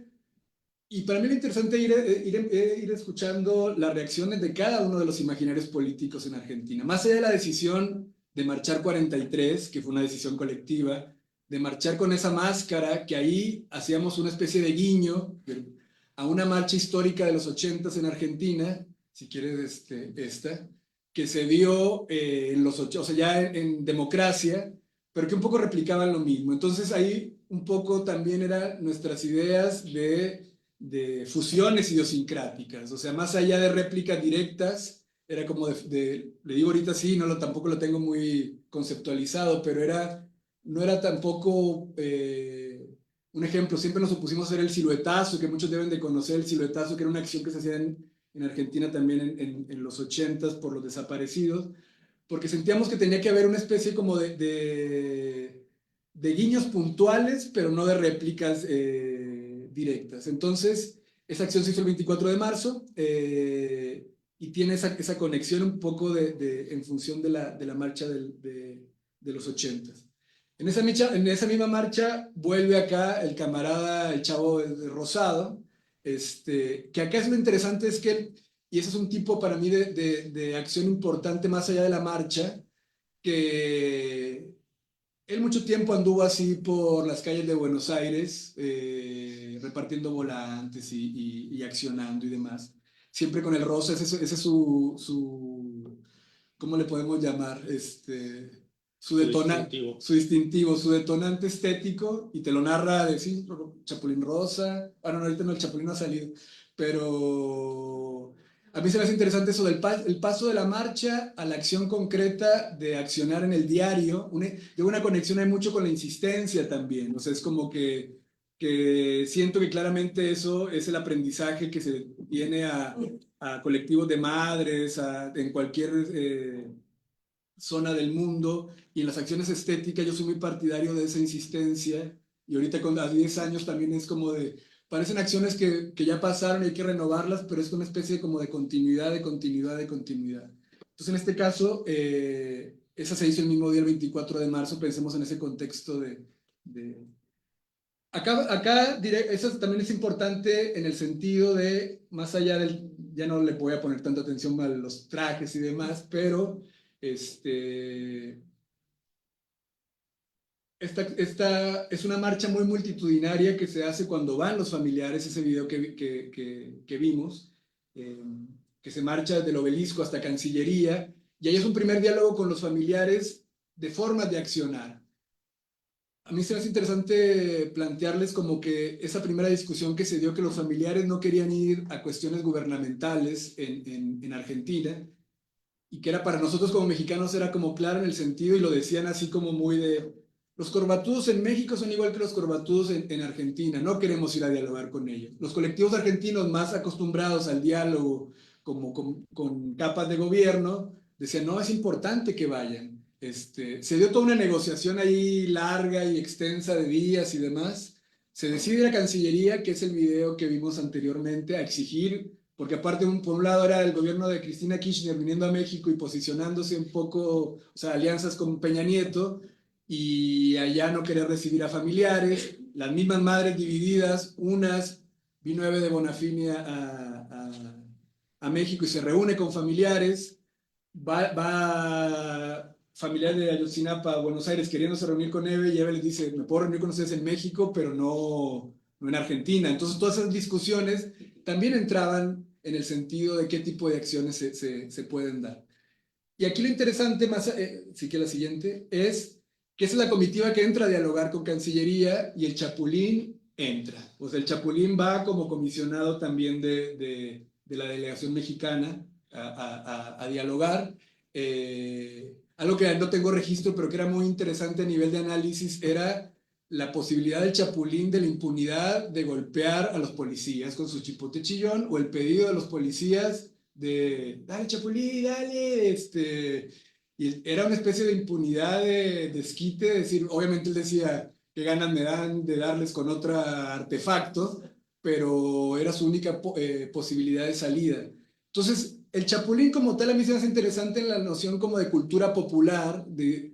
Speaker 2: y para mí lo interesante es ir escuchando las reacciones de cada uno de los imaginarios políticos en Argentina. Más allá de la decisión de marchar 43, que fue una decisión colectiva, de marchar con esa máscara, que ahí hacíamos una especie de guiño a una marcha histórica de los 80s en Argentina, si quieres esta, que se dio en los 80, o sea, ya en democracia, pero que un poco replicaban lo mismo. Entonces ahí un poco también eran nuestras ideas de fusiones idiosincráticas, o sea, más allá de réplicas directas, era como le digo ahorita sí, tampoco lo tengo muy conceptualizado, pero no era tampoco un ejemplo. Siempre nos opusimos a hacer el siluetazo, que muchos deben de conocer el siluetazo, que era una acción que se hacía en Argentina también en los 80s por los desaparecidos, porque sentíamos que tenía que haber una especie como de guiños puntuales, pero no de réplicas directas. Entonces, esa acción se hizo el 24 de marzo y tiene esa conexión un poco en función de la marcha de los 80s. En esa misma marcha vuelve acá el camarada, el chavo de Rosado, que acá es lo interesante, es que y ese es un tipo para mí de acción importante más allá de la marcha, que él mucho tiempo anduvo así por las calles de Buenos Aires, repartiendo volantes y accionando y demás. Siempre con el rosa, ese es ¿cómo le podemos llamar? Su distintivo, su detonante estético, y te lo narra decir Chapulín Rosa. Bueno, no, ahorita no, el Chapulín no ha salido, pero a mí se me hace interesante eso el paso de la marcha a la acción concreta de accionar en el diario. Lleva una conexión ahí mucho con la insistencia también, o sea, es como que siento que claramente eso es el aprendizaje que se tiene a colectivos de madres, en cualquier zona del mundo, y en las acciones estéticas yo soy muy partidario de esa insistencia, y ahorita a 10 años también es como parecen acciones que ya pasaron y hay que renovarlas, pero es una especie como de continuidad. Entonces en este caso, esa se hizo el mismo día, el 24 de marzo, pensemos en ese contexto Acá eso también es importante en el sentido de, más allá ya no le voy a poner tanta atención a los trajes y demás, pero esta es una marcha muy multitudinaria que se hace cuando van los familiares, ese video que vimos, que se marcha desde el Obelisco hasta Cancillería, y ahí es un primer diálogo con los familiares de formas de accionar. A mí se me hace interesante plantearles como que esa primera discusión que se dio, que los familiares no querían ir a cuestiones gubernamentales en Argentina, y que era para nosotros como mexicanos era como claro en el sentido, y lo decían así como muy los corbatudos en México son igual que los corbatudos en Argentina, no queremos ir a dialogar con ellos. Los colectivos argentinos más acostumbrados al diálogo como con capas de gobierno, decían, no, es importante que vayan. Se dio toda una negociación ahí larga y extensa de días y demás. Se decide ir a Cancillería, que es el video que vimos anteriormente, a exigir, porque aparte por un lado era el gobierno de Cristina Kirchner viniendo a México y posicionándose un poco, o sea, alianzas con Peña Nieto, y allá no querer recibir a familiares, las mismas madres divididas, vino Eve de Bonafini a México y se reúne con familiares, va familiar de Ayotzinapa a Buenos Aires queriéndose reunir con Eve, y Eve les dice, me puedo reunir con ustedes en México, pero no en Argentina. Entonces todas esas discusiones también entraban en el sentido de qué tipo de acciones se pueden dar. Y aquí lo interesante, sí que la siguiente, es que esa es la comitiva que entra a dialogar con Cancillería, y el Chapulín entra. O sea, el Chapulín va como comisionado también de la delegación mexicana a dialogar. Algo que no tengo registro, pero que era muy interesante a nivel de análisis, era la posibilidad del Chapulín de la impunidad de golpear a los policías con su chipote chillón, o el pedido de los policías dale Chapulín, dale, y era una especie de impunidad de desquite, decir, obviamente él decía, qué ganas me dan de darles con otro artefacto, pero era su única posibilidad de salida. Entonces, el Chapulín como tal a mí se me hace interesante en la noción como de cultura popular,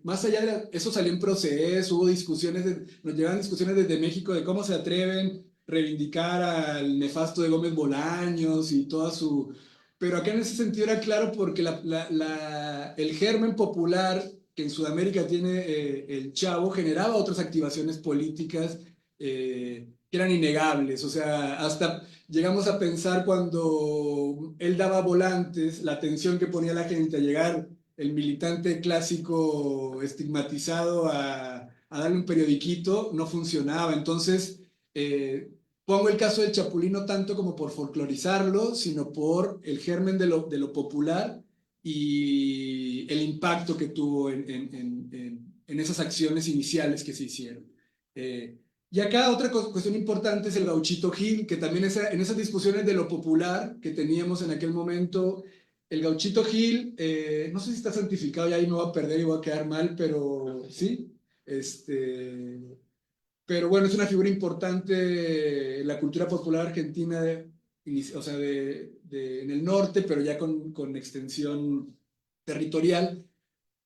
Speaker 2: más allá de eso salió en proceso, hubo discusiones, nos llevan discusiones desde México de cómo se atreven a reivindicar al nefasto de Gómez Bolaños y toda su... Pero acá en ese sentido era claro porque el germen popular que en Sudamérica tiene el Chavo generaba otras activaciones políticas que eran innegables. O sea, hasta llegamos a pensar cuando él daba volantes, la atención que ponía la gente a llegar, el militante clásico estigmatizado a darle un periodiquito, no funcionaba. Entonces, pongo el caso del Chapulín no tanto como por folclorizarlo, sino por el germen de lo popular y el impacto que tuvo en esas acciones iniciales que se hicieron. Y acá otra cuestión importante es el Gauchito Gil, que también en esas discusiones de lo popular que teníamos en aquel momento, el Gauchito Gil, no sé si está santificado y ahí me voy a perder y voy a quedar mal, pero sí. Pero bueno, es una figura importante en la cultura popular argentina, o sea, en el norte, pero ya con extensión territorial,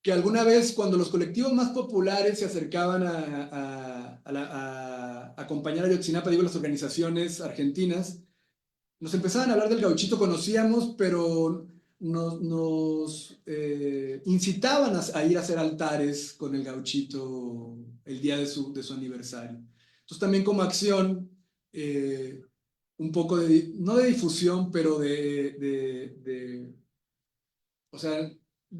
Speaker 2: que alguna vez cuando los colectivos más populares se acercaban a acompañar a Ayotzinapa, digo, las organizaciones argentinas, nos empezaban a hablar del gauchito, conocíamos, pero nos incitaban a ir a hacer altares con el gauchito el día de su aniversario. Entonces también como acción, un poco no de difusión, pero o sea,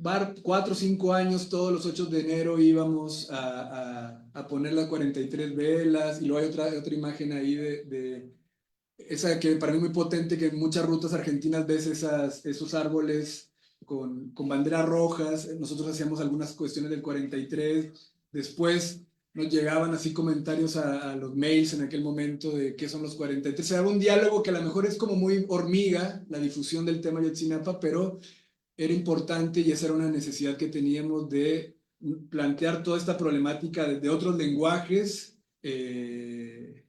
Speaker 2: 4 o 5 años, todos los 8 de enero íbamos a poner las 43 velas, y luego hay otra imagen ahí esa que para mí es muy potente, que en muchas rutas argentinas ves esos árboles con banderas rojas. Nosotros hacíamos algunas cuestiones del 43, después nos llegaban así comentarios a los mails en aquel momento de qué son los 43. Se daba un diálogo que a lo mejor es como muy hormiga, la difusión del tema Ayotzinapa, pero era importante y esa era una necesidad que teníamos de plantear toda esta problemática de otros lenguajes, que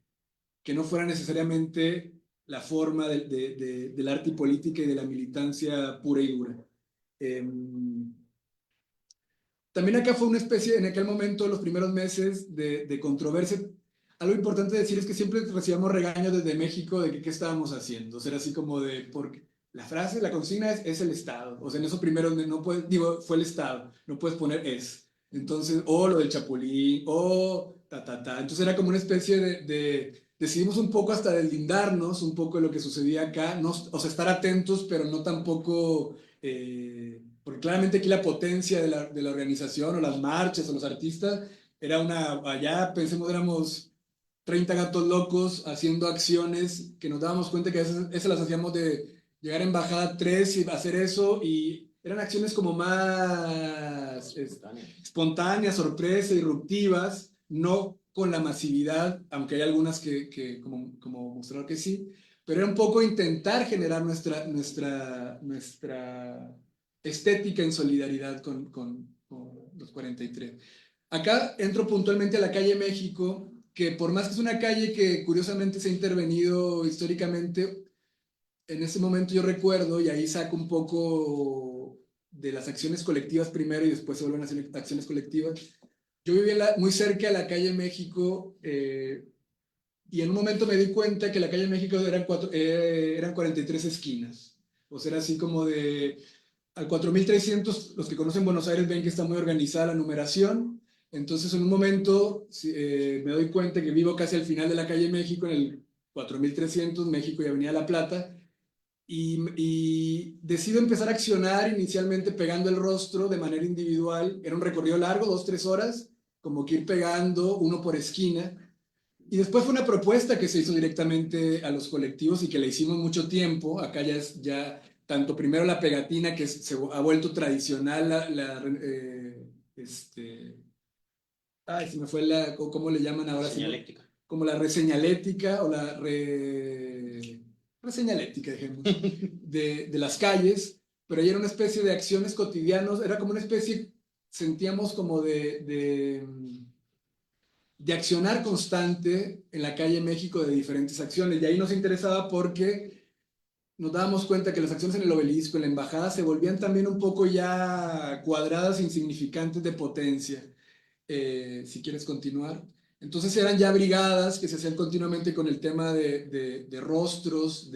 Speaker 2: no fuera necesariamente la forma del arte y política y de la militancia pura y dura. También acá fue una especie, en aquel momento, los primeros meses de controversia. Algo importante decir es que siempre recibíamos regaños desde México de que qué estábamos haciendo. O sea, era así como porque la frase, la consigna es el Estado. O sea, en esos primeros no puedes, digo, fue el Estado, no puedes poner es. Entonces, o lo del Chapulín, o Entonces era como una especie decidimos un poco hasta deslindarnos un poco de lo que sucedía acá, no, o sea, estar atentos, pero no tampoco, porque claramente aquí la potencia de la organización, o las marchas, o los artistas, era allá pensemos, éramos 30 gatos locos haciendo acciones que nos dábamos cuenta que esas las hacíamos de llegar a Embajada 3 y hacer eso, y eran acciones como más espontáneas, sorpresas, disruptivas, no con la masividad, aunque hay algunas que como mostraron que sí, pero era un poco intentar generar nuestra estética en solidaridad con los 43. Acá entro puntualmente a la calle México, que por más que es una calle que curiosamente se ha intervenido históricamente, en ese momento yo recuerdo, y ahí saco un poco de las acciones colectivas primero y después se vuelven a hacer acciones colectivas. Yo vivía muy cerca de la calle México, y en un momento me di cuenta que la calle México eran 43 esquinas. O sea, era así como al 4300, los que conocen Buenos Aires ven que está muy organizada la numeración. Entonces en un momento me doy cuenta que vivo casi al final de la calle México, en el 4300, México y Avenida La Plata, y decido empezar a accionar inicialmente pegando el rostro de manera individual. Era un recorrido largo, 2-3 horas, como que ir pegando uno por esquina. Y después fue una propuesta que se hizo directamente a los colectivos y que le hicimos mucho tiempo. Acá ya tanto primero la pegatina, que se ha vuelto tradicional, ay, se me fue ¿cómo le llaman ahora?
Speaker 3: Señalética.
Speaker 2: Como la reseñalética o la reseñalética, dejemos, de las calles, pero ahí era una especie de acciones cotidianas, era como una especie, sentíamos como de accionar constante en la calle México de diferentes acciones, y ahí nos interesaba porque nos dábamos cuenta que las acciones en el Obelisco, en la Embajada, se volvían también un poco ya cuadradas, insignificantes de potencia. Si quieres continuar. Entonces eran ya brigadas que se hacían continuamente con el tema de rostros,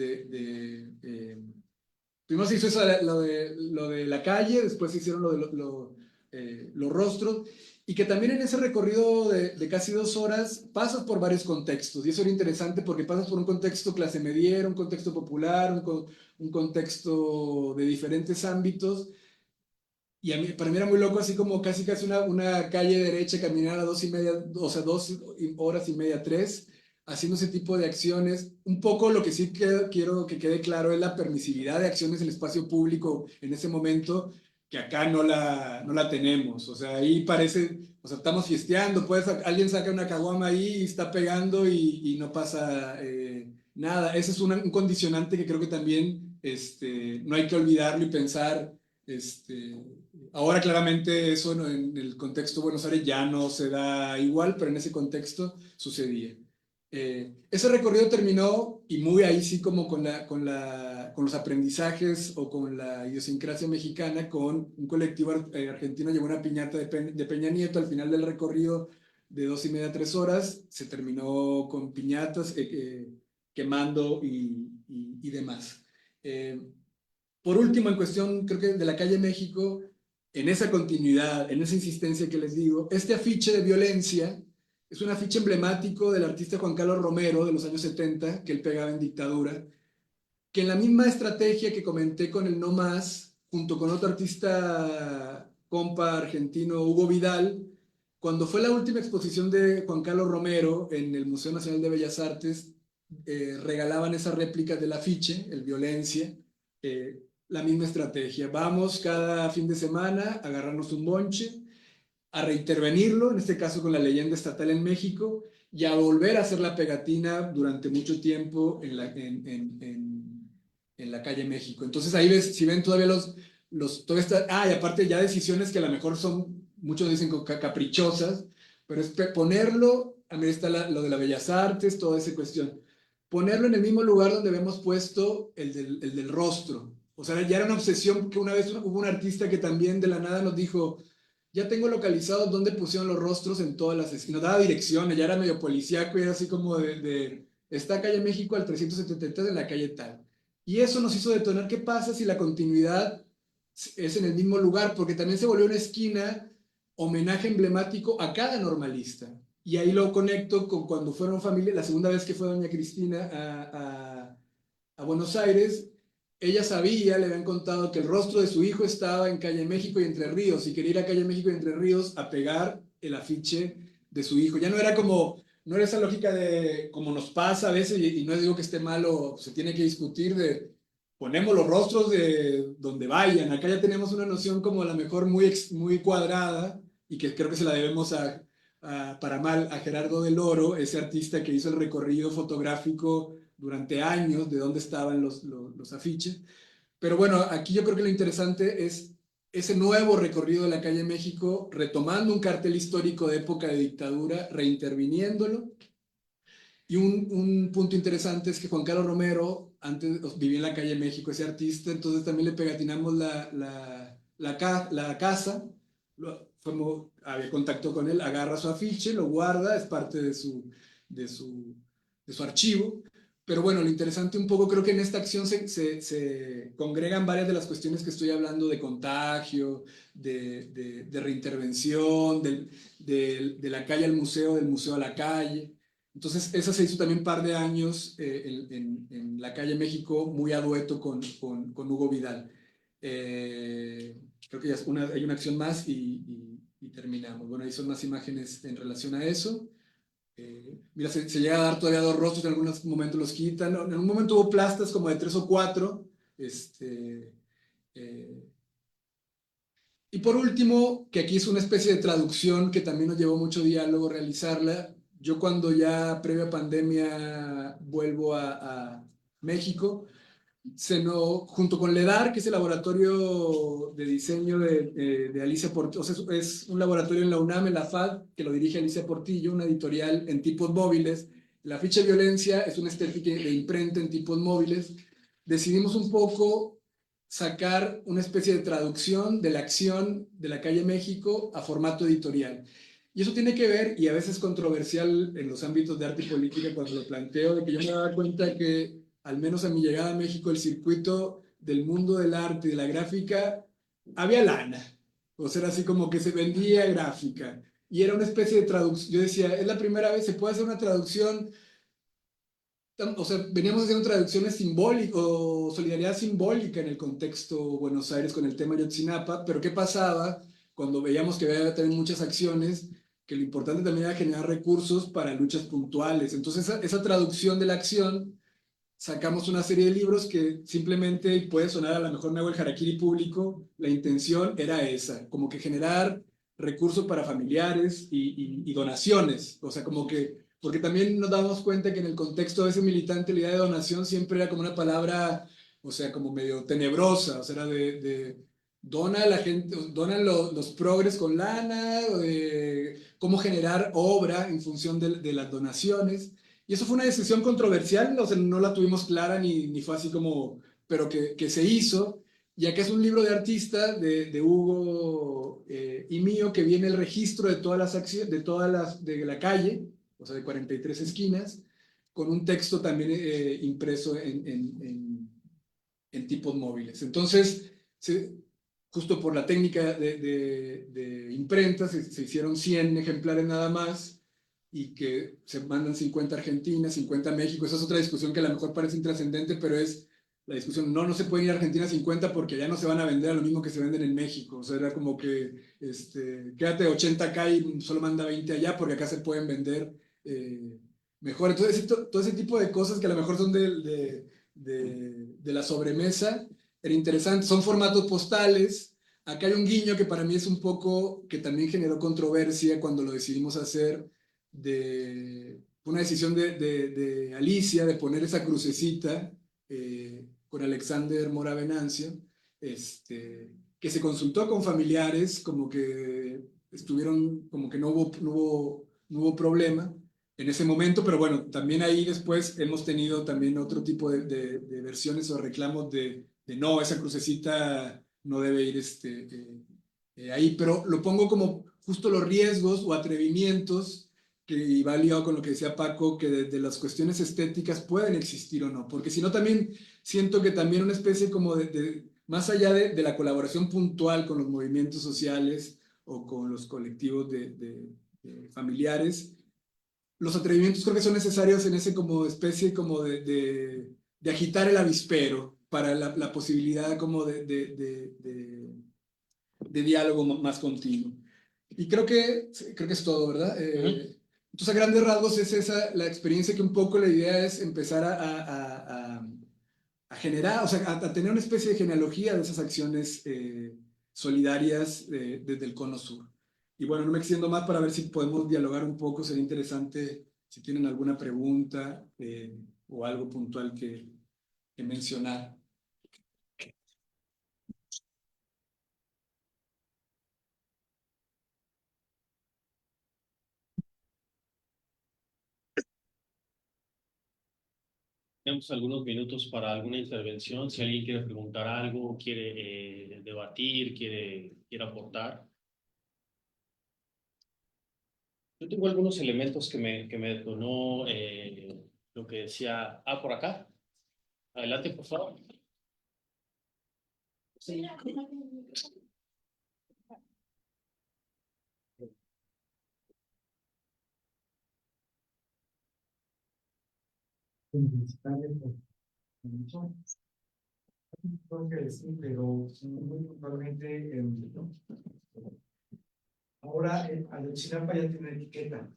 Speaker 2: primero se hizo lo de la calle, después se hicieron los rostros, y que también en ese recorrido de casi 2 horas pasas por varios contextos, y eso era interesante porque pasas por un contexto clase mediera, un contexto popular, un contexto de diferentes ámbitos, y para mí era muy loco, así como casi una calle derecha, caminar a 2:30, o sea, 2 horas y media, 3, haciendo ese tipo de acciones. Un poco lo que sí quiero que quede claro es la permisividad de acciones en el espacio público en ese momento, que acá no la tenemos. O sea, ahí parece, o sea, estamos fiesteando, alguien saca una caguama ahí y está pegando y no pasa nada. Ese es un condicionante que creo que también no hay que olvidarlo y pensar. Ahora claramente eso en el contexto de Buenos Aires ya no se da igual, pero en ese contexto sucedía. Ese recorrido terminó, y muy ahí sí como con los aprendizajes o con la idiosincrasia mexicana, con un colectivo argentino. Llevó una piñata de Peña Nieto al final del recorrido de 2:30, 3 horas. Se terminó con piñatas quemando y demás. Por último, en cuestión, creo que de la calle México, en esa continuidad, en esa insistencia que les digo, este afiche de violencia es un afiche emblemático del artista Juan Carlos Romero de los años 70, que él pegaba en dictadura, que en la misma estrategia que comenté con el No Más, junto con otro artista compa argentino, Hugo Vidal, cuando fue la última exposición de Juan Carlos Romero en el Museo Nacional de Bellas Artes, regalaban esas réplicas del afiche, el Violencia, la misma estrategia. Vamos cada fin de semana a agarrarnos un bonche, a reintervenirlo, en este caso con la leyenda estatal en México, y a volver a hacer la pegatina durante mucho tiempo en la calle México. Entonces ahí ves, si ven todavía y aparte ya decisiones que a lo mejor son, muchos dicen caprichosas, pero es ponerlo, a mí está lo de las Bellas Artes, toda esa cuestión, ponerlo en el mismo lugar donde habíamos puesto el del rostro. O sea, ya era una obsesión, que una vez hubo un artista que también de la nada nos dijo, ya tengo localizado dónde pusieron los rostros en todas las esquinas, daba direcciones, ya era medio policíaco, y era así como esta calle México al 373 en la calle tal. Y eso nos hizo detonar qué pasa si la continuidad es en el mismo lugar, porque también se volvió una esquina homenaje emblemático a cada normalista. Y ahí lo conecto con cuando fueron familia, la segunda vez que fue doña Cristina a Buenos Aires. Ella sabía, le habían contado que el rostro de su hijo estaba en Calle México y Entre Ríos, y quería ir a Calle México y Entre Ríos a pegar el afiche de su hijo. Ya no era no era esa lógica de como nos pasa a veces, y no digo que esté mal o se tiene que discutir, de ponemos los rostros de donde vayan. Acá ya tenemos una noción como a lo mejor muy cuadrada, y que creo que se la debemos para mal a Gerardo del Oro, ese artista que hizo el recorrido fotográfico durante años de dónde estaban los afiches. Pero bueno, aquí yo creo que lo interesante es ese nuevo recorrido de la calle México, retomando un cartel histórico de época de dictadura, reinterviniéndolo. Y un punto interesante es que Juan Carlos Romero antes vivía en la calle México, ese artista, entonces también le pegatinamos la casa, había contacto con él, agarra su afiche, lo guarda, es parte de su archivo. Pero bueno, lo interesante un poco, creo que en esta acción se congregan varias de las cuestiones que estoy hablando, de contagio, de reintervención, de la calle al museo, del museo a la calle. Entonces, esa se hizo también un par de años en la calle México, muy a dueto con Hugo Vidal. Creo que ya hay una acción más y terminamos. Bueno, ahí son más imágenes en relación a eso. Mira, se llega a dar todavía 2 rostros, en algunos momentos los quitan. En algún momento hubo plastas como de 3 o 4. Y por último, que aquí es una especie de traducción que también nos llevó mucho diálogo realizarla. Yo cuando ya previa pandemia vuelvo a México, junto con LEDAR, que es el laboratorio de diseño de Alicia Portillo, o sea, es un laboratorio en la UNAM, en la FAD, que lo dirige Alicia Portillo, una editorial en tipos móviles. La ficha de violencia es una estética de imprenta en tipos móviles. Decidimos un poco sacar una especie de traducción de la acción de la calle México a formato editorial. Y eso tiene que ver, y a veces controversial en los ámbitos de arte y política cuando lo planteo, de que yo me daba cuenta que, al menos a mi llegada a México, el circuito del mundo del arte y de la gráfica, había lana. O sea, era así como que se vendía gráfica. y era una especie de traducción. Yo decía, es la primera vez, se puede hacer una traducción, o sea, veníamos haciendo traducciones simbólicas o solidaridad simbólica en el contexto Buenos Aires con el tema Ayotzinapa, pero ¿qué pasaba cuando veíamos que había también muchas acciones? Que lo importante también era generar recursos para luchas puntuales. Entonces, esa traducción de la acción, sacamos una serie de libros que simplemente, y puede sonar a lo mejor me hago el harakiri público, la intención era esa, como que generar recursos para familiares y donaciones, o sea, como que, porque también nos damos cuenta que en el contexto de ese militante la idea de donación siempre era como una palabra, o sea, como medio tenebrosa, o sea, era dona a la gente, donan los progres con lana, cómo generar obra en función de las donaciones. Y eso fue una decisión controversial, o sea, no la tuvimos clara ni fue así como, pero que se hizo. Y acá es un libro de artista de Hugo y mío, que viene el registro de todas las acciones, de la calle, o sea, de 43 esquinas, con un texto también impreso en tipos móviles. Entonces, justo por la técnica de imprenta, se hicieron 100 ejemplares nada más, y que se mandan 50 a Argentina, 50 a México. Esa es otra discusión que a lo mejor parece intrascendente, pero es la discusión, no se pueden ir a Argentina 50 porque ya no se van a vender a lo mismo que se venden en México. O sea, era como que, quédate 80 acá y solo manda 20 allá porque acá se pueden vender mejor. Entonces, todo ese tipo de cosas que a lo mejor son de la sobremesa, era interesante. Son formatos postales. Acá hay un guiño que para mí es un poco, que también generó controversia cuando lo decidimos hacer, de una decisión de Alicia de poner esa crucecita con Alexander Mora Venancio, que se consultó con familiares, como que estuvieron, como que no hubo problema en ese momento, pero bueno, también ahí después hemos tenido también otro tipo de versiones o reclamos de no, esa crucecita no debe ir ahí, pero lo pongo como justo los riesgos o atrevimientos y va ligado con lo que decía Paco, que de las cuestiones estéticas pueden existir o no, porque si no también siento que también una especie como más allá de la colaboración puntual con los movimientos sociales o con los colectivos de familiares, los atrevimientos creo que son necesarios en ese como especie como de agitar el avispero para la posibilidad como de diálogo más continuo. Y creo que es todo, ¿verdad? Entonces, a grandes rasgos es esa la experiencia, que un poco la idea es empezar a generar, o sea, a tener una especie de genealogía de esas acciones solidarias desde el Cono Sur. Y bueno, no me extiendo más para ver si podemos dialogar un poco, sería interesante si tienen alguna pregunta o algo puntual que mencionar.
Speaker 3: Tenemos algunos minutos para alguna intervención. Si alguien quiere preguntar algo, quiere debatir, quiere aportar. Yo tengo algunos elementos que me detonó lo que decía. Por acá. Adelante, por favor. Sí.
Speaker 9: Sí, pero muy puntualmente, ahora Ayotzinapa ya tiene una etiqueta,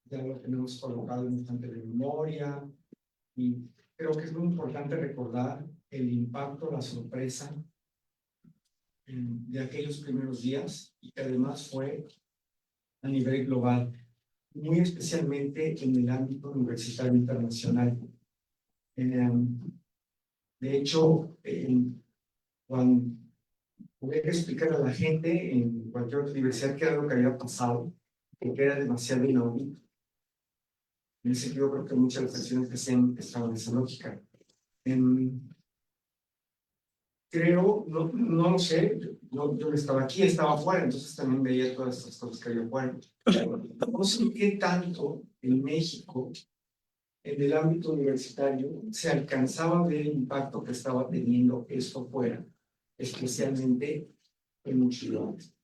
Speaker 9: ya lo tenemos colocado en un instante de memoria, y creo que es muy importante recordar el impacto, la sorpresa de aquellos primeros días, y que además fue a nivel global, muy especialmente en el ámbito universitario internacional. De hecho, cuando pude explicar a la gente en cualquier otra universidad qué era lo que había pasado, que era demasiado inaudito. En ese sentido, creo que muchas de las acciones que hacen estaban en esa lógica. Creo, no lo sé, yo estaba aquí, estaba afuera, entonces también veía todas estas cosas que había afuera. No sé qué tanto en México, en el ámbito universitario, se alcanzaba a ver el impacto que estaba teniendo esto fuera, especialmente en muchos lugares.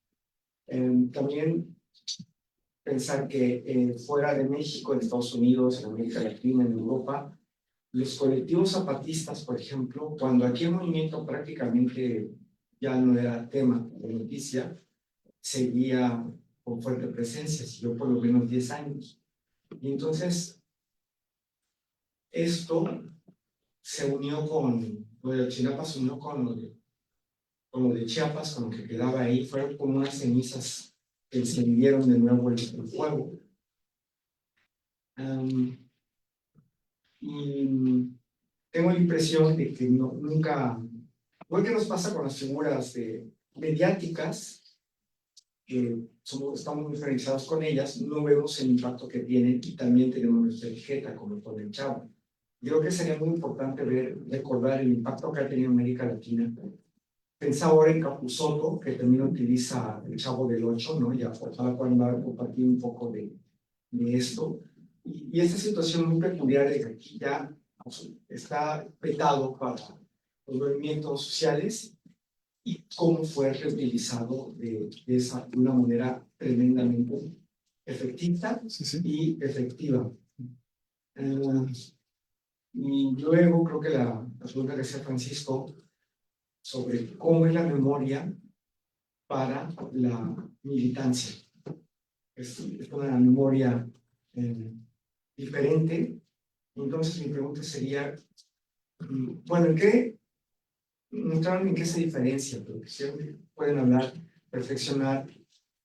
Speaker 9: También pensar que fuera de México, en Estados Unidos, en América Latina, en Europa, los colectivos zapatistas, por ejemplo, cuando aquí el movimiento prácticamente ya no era tema de noticia, seguía con fuerte presencia, siguió por lo menos 10 años. Y entonces, esto se unió con, lo de Ayotzinapa se unió con lo de Chiapas, con lo que quedaba ahí, fueron como unas cenizas que encendieron de nuevo el fuego. Y tengo la impresión de que nunca, igual que nos pasa con las figuras mediáticas, que estamos muy diferenciados con ellas, no vemos el impacto que tienen y también tenemos nuestra etiqueta, como con el Chavo. Yo creo que sería muy importante recordar el impacto que ha tenido América Latina. Pensaba ahora en Capusotto, que también utiliza el Chavo del Ocho, ¿no? Ya ojalá puedan compartir un poco de esto. Y esta situación muy peculiar de que aquí ya está vetado para los movimientos sociales y cómo fue reutilizado de una manera tremendamente efectiva y efectiva. Y luego creo que la pregunta que hacía Francisco sobre cómo es la memoria para la militancia. Es una memoria diferente. Entonces mi pregunta sería, bueno, ¿en qué se diferencia? Porque siempre pueden hablar, reflexionar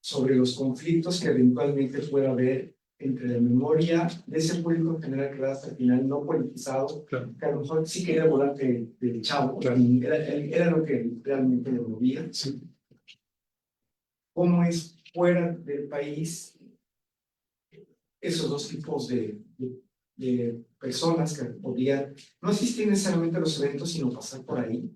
Speaker 9: sobre los conflictos que eventualmente pueda haber entre la memoria de ese público en general que va hasta el final no politizado, claro, que a lo mejor sí quería volar del Chavo, claro, y era lo que realmente lo movía. Sí. ¿Cómo es fuera del país esos dos tipos de personas que podían no asistir necesariamente a los eventos, sino pasar por ahí?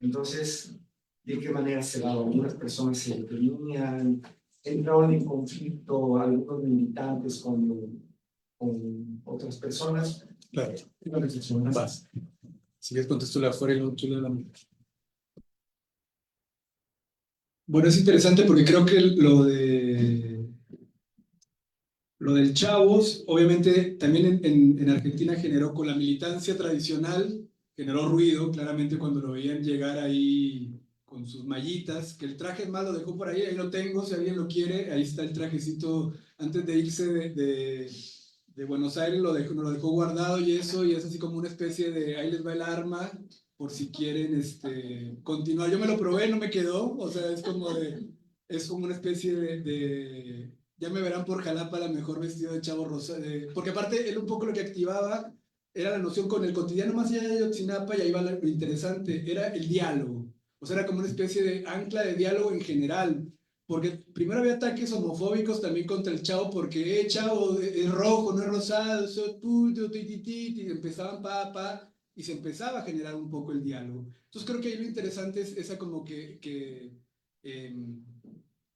Speaker 9: Entonces, ¿de qué manera se daba? Algunas personas se detenían, entraron en conflicto algunos militantes con otras personas.
Speaker 2: Claro. Vas. Si quieres contestarle afuera y luego tú le das la mano. Bueno, es interesante porque creo que lo del Chavos, obviamente también en Argentina generó con la militancia tradicional, generó ruido, claramente cuando lo veían llegar ahí con sus mallitas, que el traje más lo dejó por ahí lo tengo, si alguien lo quiere, ahí está el trajecito, antes de irse de Buenos Aires nos lo dejó guardado y eso, y es así como una especie de, ahí les va el arma, por si quieren continuar. Yo me lo probé, no me quedó, o sea, es como una especie de ya me verán por Jalapa la mejor vestido de Chavo Rosa, porque aparte él un poco lo que activaba era la noción con el cotidiano más allá de Ayotzinapa, y ahí va lo interesante, era el diálogo, o sea, era como una especie de ancla de diálogo en general, porque primero había ataques homofóbicos también contra el Chavo, porque Chavo es rojo, no es rosado, y empezaban y se empezaba a generar un poco el diálogo. Entonces creo que ahí lo interesante es esa como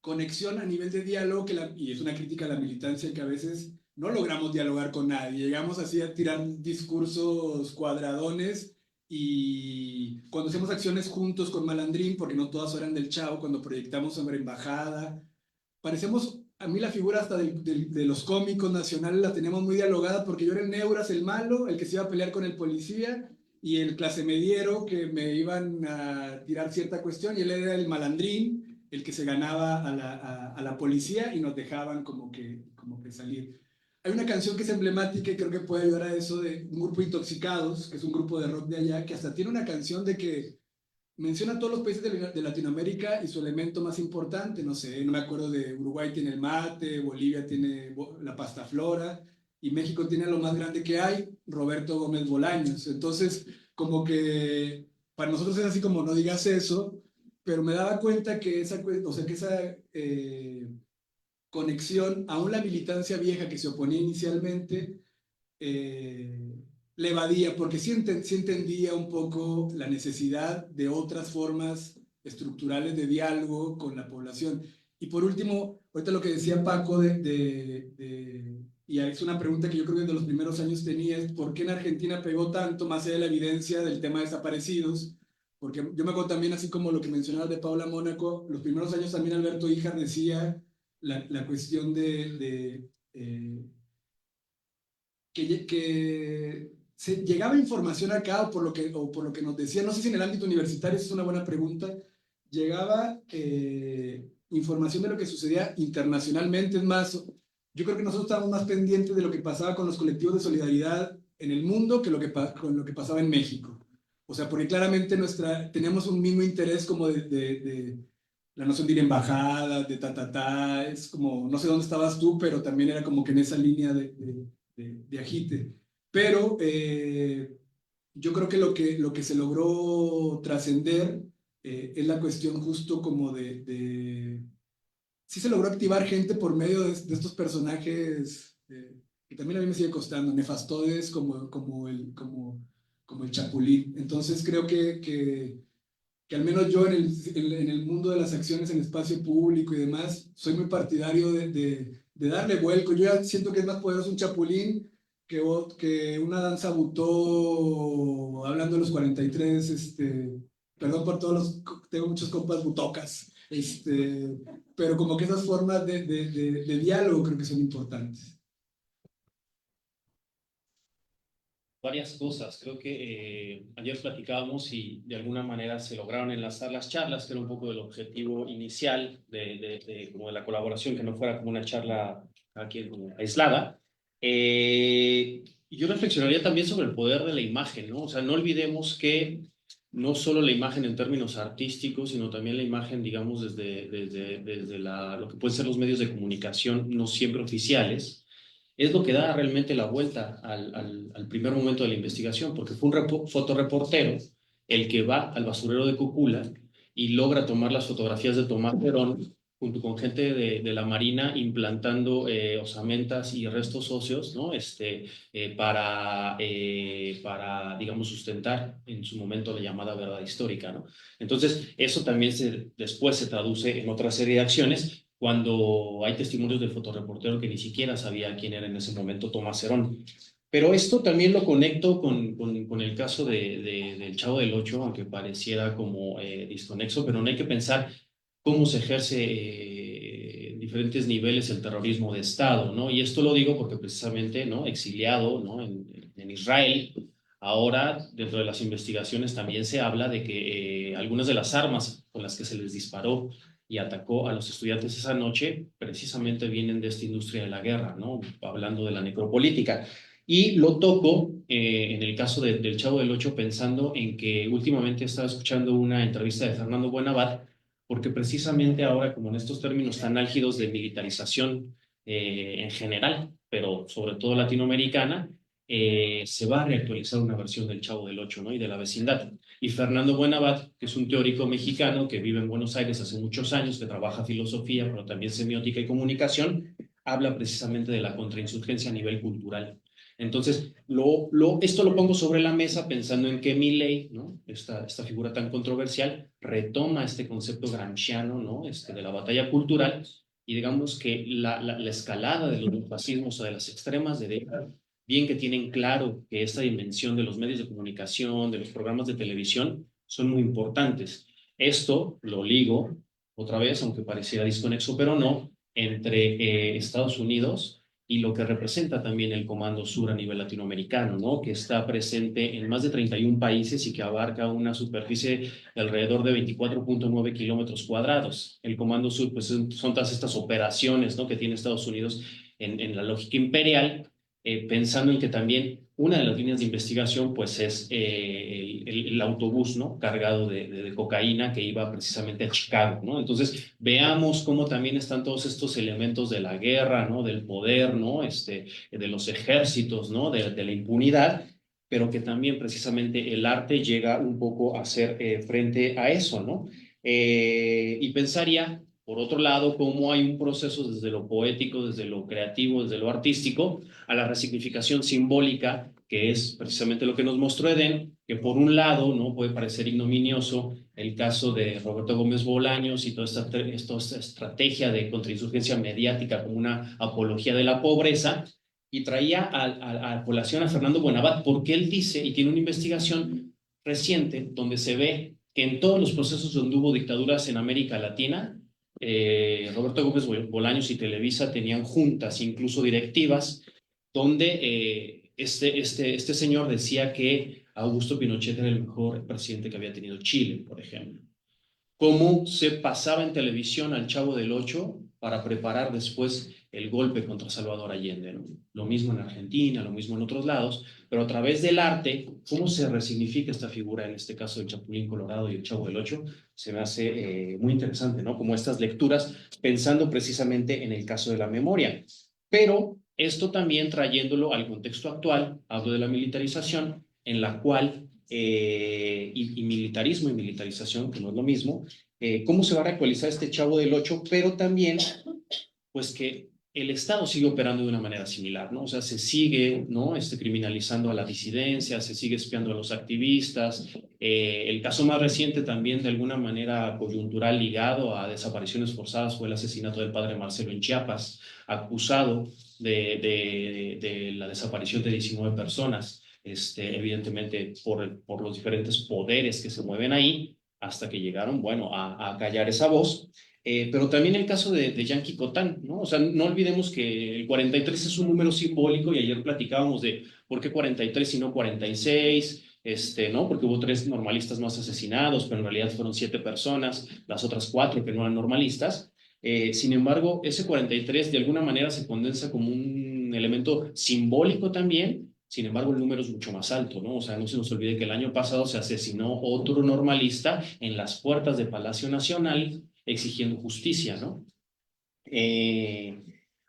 Speaker 2: conexión a nivel de diálogo, y es una crítica a la militancia, que a veces no logramos dialogar con nadie, llegamos así a tirar discursos cuadradones, y cuando hacemos acciones juntos con Malandrín, porque no todas eran del Chavo, cuando proyectamos sobre Embajada, parecemos, a mí la figura hasta de los cómicos nacionales la tenemos muy dialogada, porque yo era el Neuras, el malo, el que se iba a pelear con el policía, y el clase mediero que me iban a tirar cierta cuestión, y él era el Malandrín, el que se ganaba a la policía, y nos dejaban como que salir. Hay una canción que es emblemática y creo que puede ayudar a eso, de un grupo Intoxicados, que es un grupo de rock de allá, que hasta tiene una canción de que menciona a todos los países de Latinoamérica y su elemento más importante, no sé, no me acuerdo, de Uruguay tiene el mate, Bolivia tiene la pasta flora, y México tiene lo más grande que hay, Roberto Gómez Bolaños. Entonces, como que para nosotros es así como, no digas eso, pero me daba cuenta que esa conexión, aún la militancia vieja que se oponía inicialmente, le evadía, porque sí entendía un poco la necesidad de otras formas estructurales de diálogo con la población. Y por último, ahorita lo que decía Paco, y es una pregunta que yo creo que de los primeros años tenía, es ¿por qué en Argentina pegó tanto, más allá de la evidencia del tema de desaparecidos? Porque yo me acuerdo también, así como lo que mencionabas de Paula Mónaco, los primeros años también Alberto Híjar decía, la cuestión que se llegaba información acá, o por lo que nos decía, no sé si en el ámbito universitario, esa es una buena pregunta, llegaba información de lo que sucedía internacionalmente. Es más, yo creo que nosotros estábamos más pendientes de lo que pasaba con los colectivos de solidaridad en el mundo que con lo que pasaba en México. O sea, porque claramente teníamos un mismo interés como de la noción de ir a embajadas, de es como, no sé dónde estabas tú, pero también era como que en esa línea de agite. Pero yo creo que lo que se logró trascender es la cuestión justo como sí se logró activar gente por medio de estos personajes que también a mí me sigue costando, nefastodes como el Chapulín. Entonces creo que al menos yo en el mundo de las acciones en espacio público y demás, soy muy partidario de darle vuelco. Yo ya siento que es más poderoso un Chapulín que una danza butó, hablando de los 43, perdón por tengo muchos compas butocas, pero como que esas formas de diálogo creo que son importantes.
Speaker 3: Varias cosas. Creo que ayer platicábamos y de alguna manera se lograron enlazar las charlas, que era un poco el objetivo inicial como de la colaboración, que no fuera como una charla aquí como aislada. Yo reflexionaría también sobre el poder de la imagen, ¿no? O sea, no olvidemos que no solo la imagen en términos artísticos, sino también la imagen, digamos, desde lo que pueden ser los medios de comunicación no siempre oficiales, es lo que da realmente la vuelta al primer momento de la investigación, porque fue un fotoreportero el que va al basurero de Cocula y logra tomar las fotografías de Tomás Herón junto con gente de la Marina implantando osamentas y restos óseos, ¿no? Para, digamos, sustentar en su momento la llamada verdad histórica, ¿no? Entonces, eso también después se traduce en otra serie de acciones, cuando hay testimonios del fotoreportero que ni siquiera sabía quién era en ese momento Tomás Herón. Pero esto también lo conecto con el caso del Chavo del Ocho, aunque pareciera como disconexo, pero no hay que pensar cómo se ejerce en diferentes niveles el terrorismo de Estado, ¿no? Y esto lo digo porque precisamente, ¿no?, exiliado, ¿no?, en Israel, ahora dentro de las investigaciones también se habla de que algunas de las armas con las que se les disparó y atacó a los estudiantes esa noche precisamente vienen de esta industria de la guerra, ¿no?, hablando de la necropolítica. Y lo toco en el caso del Chavo del Ocho, pensando en que últimamente estaba escuchando una entrevista de Fernando Buenabad, porque precisamente ahora, como en estos términos tan álgidos de militarización en general, pero sobre todo latinoamericana, se va a reactualizar una versión del Chavo del Ocho, ¿no?, y de la vecindad. Y Fernando Buenabad, que es un teórico mexicano que vive en Buenos Aires hace muchos años, que trabaja filosofía, pero también semiótica y comunicación, habla precisamente de la contrainsurgencia a nivel cultural. Entonces, esto lo pongo sobre la mesa pensando en que Milei, ¿no?, esta figura tan controversial, retoma este concepto gramsciano, ¿no?, de la batalla cultural, y digamos que la escalada de los fascismos o de las extremas derechas, bien que tienen claro que esta dimensión de los medios de comunicación, de los programas de televisión, son muy importantes. Esto lo ligo, otra vez, aunque pareciera desconexo, pero no, entre Estados Unidos y lo que representa también el Comando Sur a nivel latinoamericano, ¿no?, que está presente en más de 31 países y que abarca una superficie de alrededor de 24.9 kilómetros cuadrados. El Comando Sur, pues son todas estas operaciones, ¿no?, que tiene Estados Unidos en la lógica imperial, pensando en que también una de las líneas de investigación pues es el autobús, ¿no?, cargado de cocaína que iba precisamente a Chicago, ¿no? Entonces veamos cómo también están todos estos elementos de la guerra, ¿no?, del poder, ¿no?, de los ejércitos, ¿no?, de la impunidad, pero que también precisamente el arte llega un poco a hacer frente a eso, ¿no? Y pensaría, por otro lado, cómo hay un proceso desde lo poético, desde lo creativo, desde lo artístico, a la resignificación simbólica, que es precisamente lo que nos mostró Edén, que por un lado, ¿no?, puede parecer ignominioso el caso de Roberto Gómez Bolaños y toda esta estrategia de contrainsurgencia mediática como una apología de la pobreza, y traía a colación a Fernando Buenabad, porque él dice, y tiene una investigación reciente, donde se ve que en todos los procesos donde hubo dictaduras en América Latina, Roberto Gómez Bolaños y Televisa tenían juntas, incluso directivas, donde este señor decía que Augusto Pinochet era el mejor presidente que había tenido Chile, por ejemplo. Cómo se pasaba en televisión al Chavo del Ocho para preparar después el golpe contra Salvador Allende, ¿no? Lo mismo en Argentina, lo mismo en otros lados, pero a través del arte, cómo se resignifica esta figura, en este caso el Chapulín Colorado y el Chavo del Ocho, se me hace muy interesante, ¿no? Como estas lecturas, pensando precisamente en el caso de la memoria. Pero esto también trayéndolo al contexto actual, hablo de la militarización, en la cual y militarismo y militarización, que no es lo mismo, cómo se va a reactualizar este Chavo del Ocho, pero también, pues que el Estado sigue operando de una manera similar, ¿no? O sea, se sigue, ¿no? Criminalizando a la disidencia, se sigue espiando a los activistas. El caso más reciente también, de alguna manera coyuntural ligado a desapariciones forzadas, fue el asesinato del padre Marcelo en Chiapas, acusado de la desaparición de 19 personas. Evidentemente por los diferentes poderes que se mueven ahí, hasta que llegaron, bueno, a callar esa voz. Pero también el caso de Yankee Cotán, ¿no? O sea, no olvidemos que el 43 es un número simbólico, y ayer platicábamos de por qué 43 y no 46, ¿no? Porque hubo 3 normalistas más asesinados, pero en realidad fueron 7 personas, las otras 4 que no eran normalistas. Sin embargo, ese 43 de alguna manera se condensa como un elemento simbólico también. Sin embargo, el número es mucho más alto, ¿no? O sea, no se nos olvide que el año pasado se asesinó otro normalista en las puertas de Palacio Nacional exigiendo justicia, ¿no?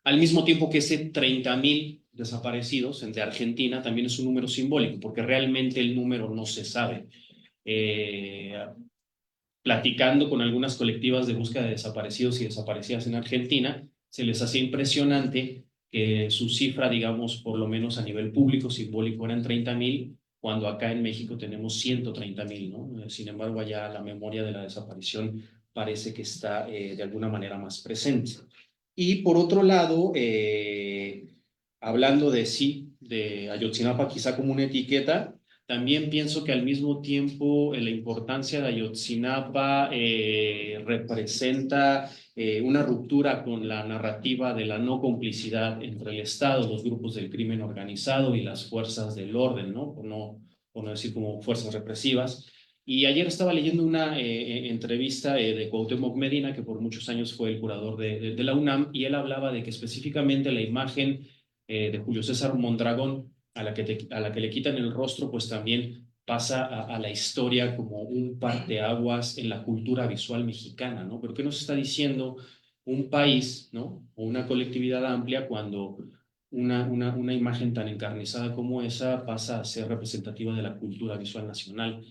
Speaker 3: Al mismo tiempo que ese 30,000 desaparecidos de Argentina también es un número simbólico, porque realmente el número no se sabe. Platicando con algunas colectivas de búsqueda de desaparecidos y desaparecidas en Argentina, se les hacía impresionante que su cifra, digamos, por lo menos a nivel público, simbólico, eran 30,000, cuando acá en México tenemos 130,000, ¿no? Sin embargo, allá la memoria de la desaparición parece que está de alguna manera más presente. Y por otro lado, hablando de Ayotzinapa quizá como una etiqueta, también pienso que al mismo tiempo la importancia de Ayotzinapa representa una ruptura con la narrativa de la no complicidad entre el Estado, los grupos del crimen organizado y las fuerzas del orden, ¿no? Por no decir como fuerzas represivas. Y ayer estaba leyendo una entrevista de Cuauhtémoc Medina, que por muchos años fue el curador de la UNAM, y él hablaba de que específicamente la imagen de Julio César Mondragón, a la que le quitan el rostro, pues también pasa a la historia como un parteaguas en la cultura visual mexicana, ¿no? Pero ¿qué nos está diciendo un país, ¿no? O una colectividad amplia cuando una imagen tan encarnizada como esa pasa a ser representativa de la cultura visual nacional?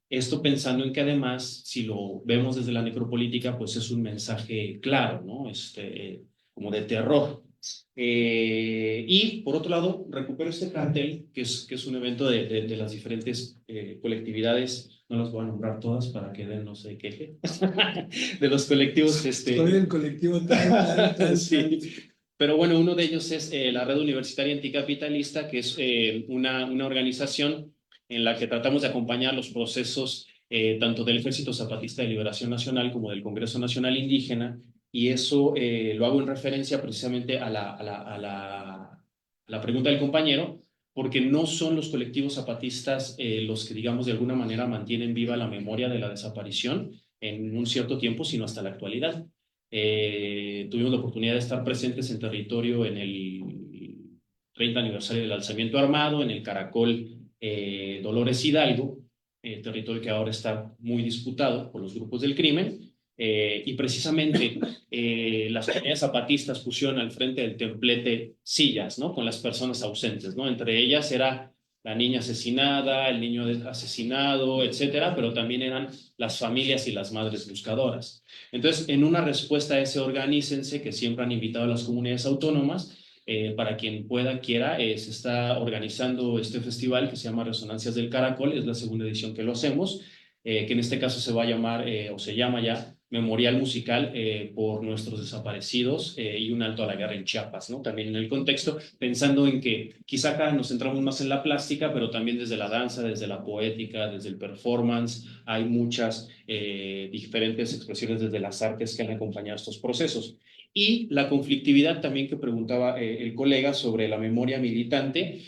Speaker 3: Esto pensando en que además, si lo vemos desde la necropolítica, pues es un mensaje claro, ¿no? Como de terror. Y por otro lado, recupero este cartel, que es un evento de las diferentes colectividades. No las voy a nombrar todas para que no se queje. De los colectivos.
Speaker 2: Soy del colectivo tal.
Speaker 3: Sí. Pero bueno, uno de ellos es la Red Universitaria Anticapitalista, que es una organización en la que tratamos de acompañar los procesos tanto del Ejército Zapatista de Liberación Nacional como del Congreso Nacional Indígena, y eso lo hago en referencia precisamente a la pregunta del compañero, porque no son los colectivos zapatistas los que, digamos, de alguna manera mantienen viva la memoria de la desaparición en un cierto tiempo, sino hasta la actualidad. Tuvimos la oportunidad de estar presentes en territorio en el 30 aniversario del alzamiento armado, en el Caracol Dolores Hidalgo, territorio que ahora está muy disputado por los grupos del crimen, y precisamente las comunidades zapatistas pusieron al frente del templete sillas, ¿no? Con las personas ausentes, ¿no? Entre ellas era la niña asesinada, el niño asesinado, etcétera, pero también eran las familias y las madres buscadoras. Entonces, en una respuesta a ese organícense, que siempre han invitado a las comunidades autónomas, para quien pueda, quiera, se está organizando este festival que se llama Resonancias del Caracol. Es la segunda edición que lo hacemos, que en este caso se va a llamar, o se llama ya, memorial musical por nuestros desaparecidos y un alto a la guerra en Chiapas, ¿no? También en el contexto, pensando en que quizá acá nos centramos más en la plástica, pero también desde la danza, desde la poética, desde el performance, hay muchas diferentes expresiones desde las artes que han acompañado estos procesos. Y la conflictividad también que preguntaba el colega sobre la memoria militante,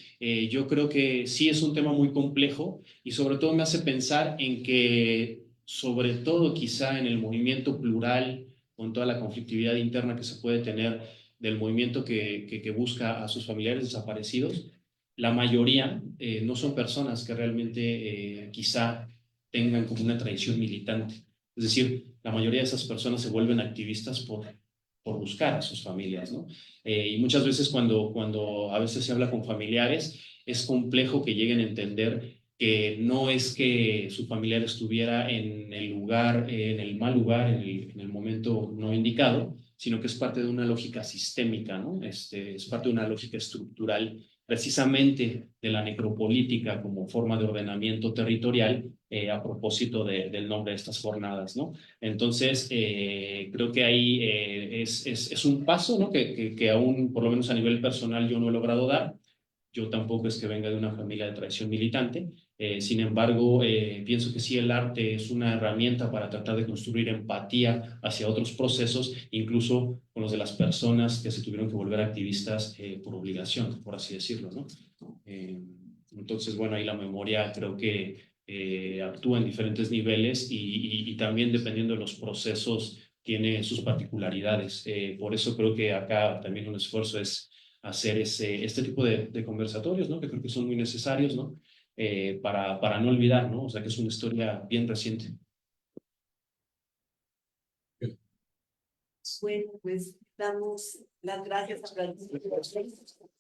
Speaker 3: yo creo que sí es un tema muy complejo y sobre todo me hace pensar en que sobre todo quizá en el movimiento plural, con toda la conflictividad interna que se puede tener del movimiento que busca a sus familiares desaparecidos, la mayoría no son personas que realmente quizá tengan como una tradición militante. Es decir, la mayoría de esas personas se vuelven activistas por buscar a sus familias, ¿no? Y muchas veces cuando a veces se habla con familiares, es complejo que lleguen a entender que no es que su familiar estuviera en el lugar, en el mal lugar, en el momento no indicado, sino que es parte de una lógica sistémica, ¿no? Es parte de una lógica estructural, precisamente de la necropolítica como forma de ordenamiento territorial, a propósito del nombre de estas jornadas, ¿no? Entonces, creo que ahí es un paso, ¿no? Que aún, por lo menos a nivel personal, yo no he logrado dar. Yo tampoco es que venga de una familia de tradición militante. Sin embargo, pienso que sí el arte es una herramienta para tratar de construir empatía hacia otros procesos, incluso con los de las personas que se tuvieron que volver activistas por obligación, por así decirlo, ¿no? Entonces, bueno, ahí la memoria creo que actúa en diferentes niveles y también dependiendo de los procesos tiene sus particularidades. Por eso creo que acá también un esfuerzo es hacer este tipo de conversatorios, ¿no? Que creo que son muy necesarios, ¿no? Para no olvidar, ¿no? O sea, que es una historia bien reciente.
Speaker 10: Bueno, pues damos las gracias a Francisco.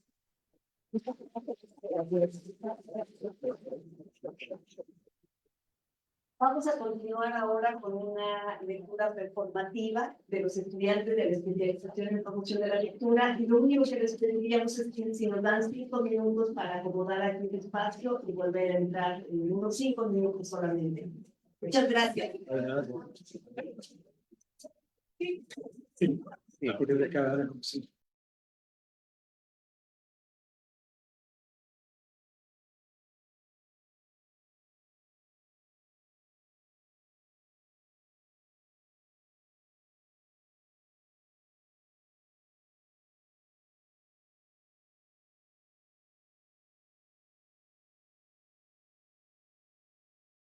Speaker 10: Vamos a continuar ahora con una lectura performativa de los estudiantes de la especialización en promoción de la lectura. Y lo único que les pediríamos es que si nos dan 5 minutos para acomodar aquí el espacio y volver a entrar en unos 5 minutos solamente. Muchas gracias.
Speaker 2: Sí.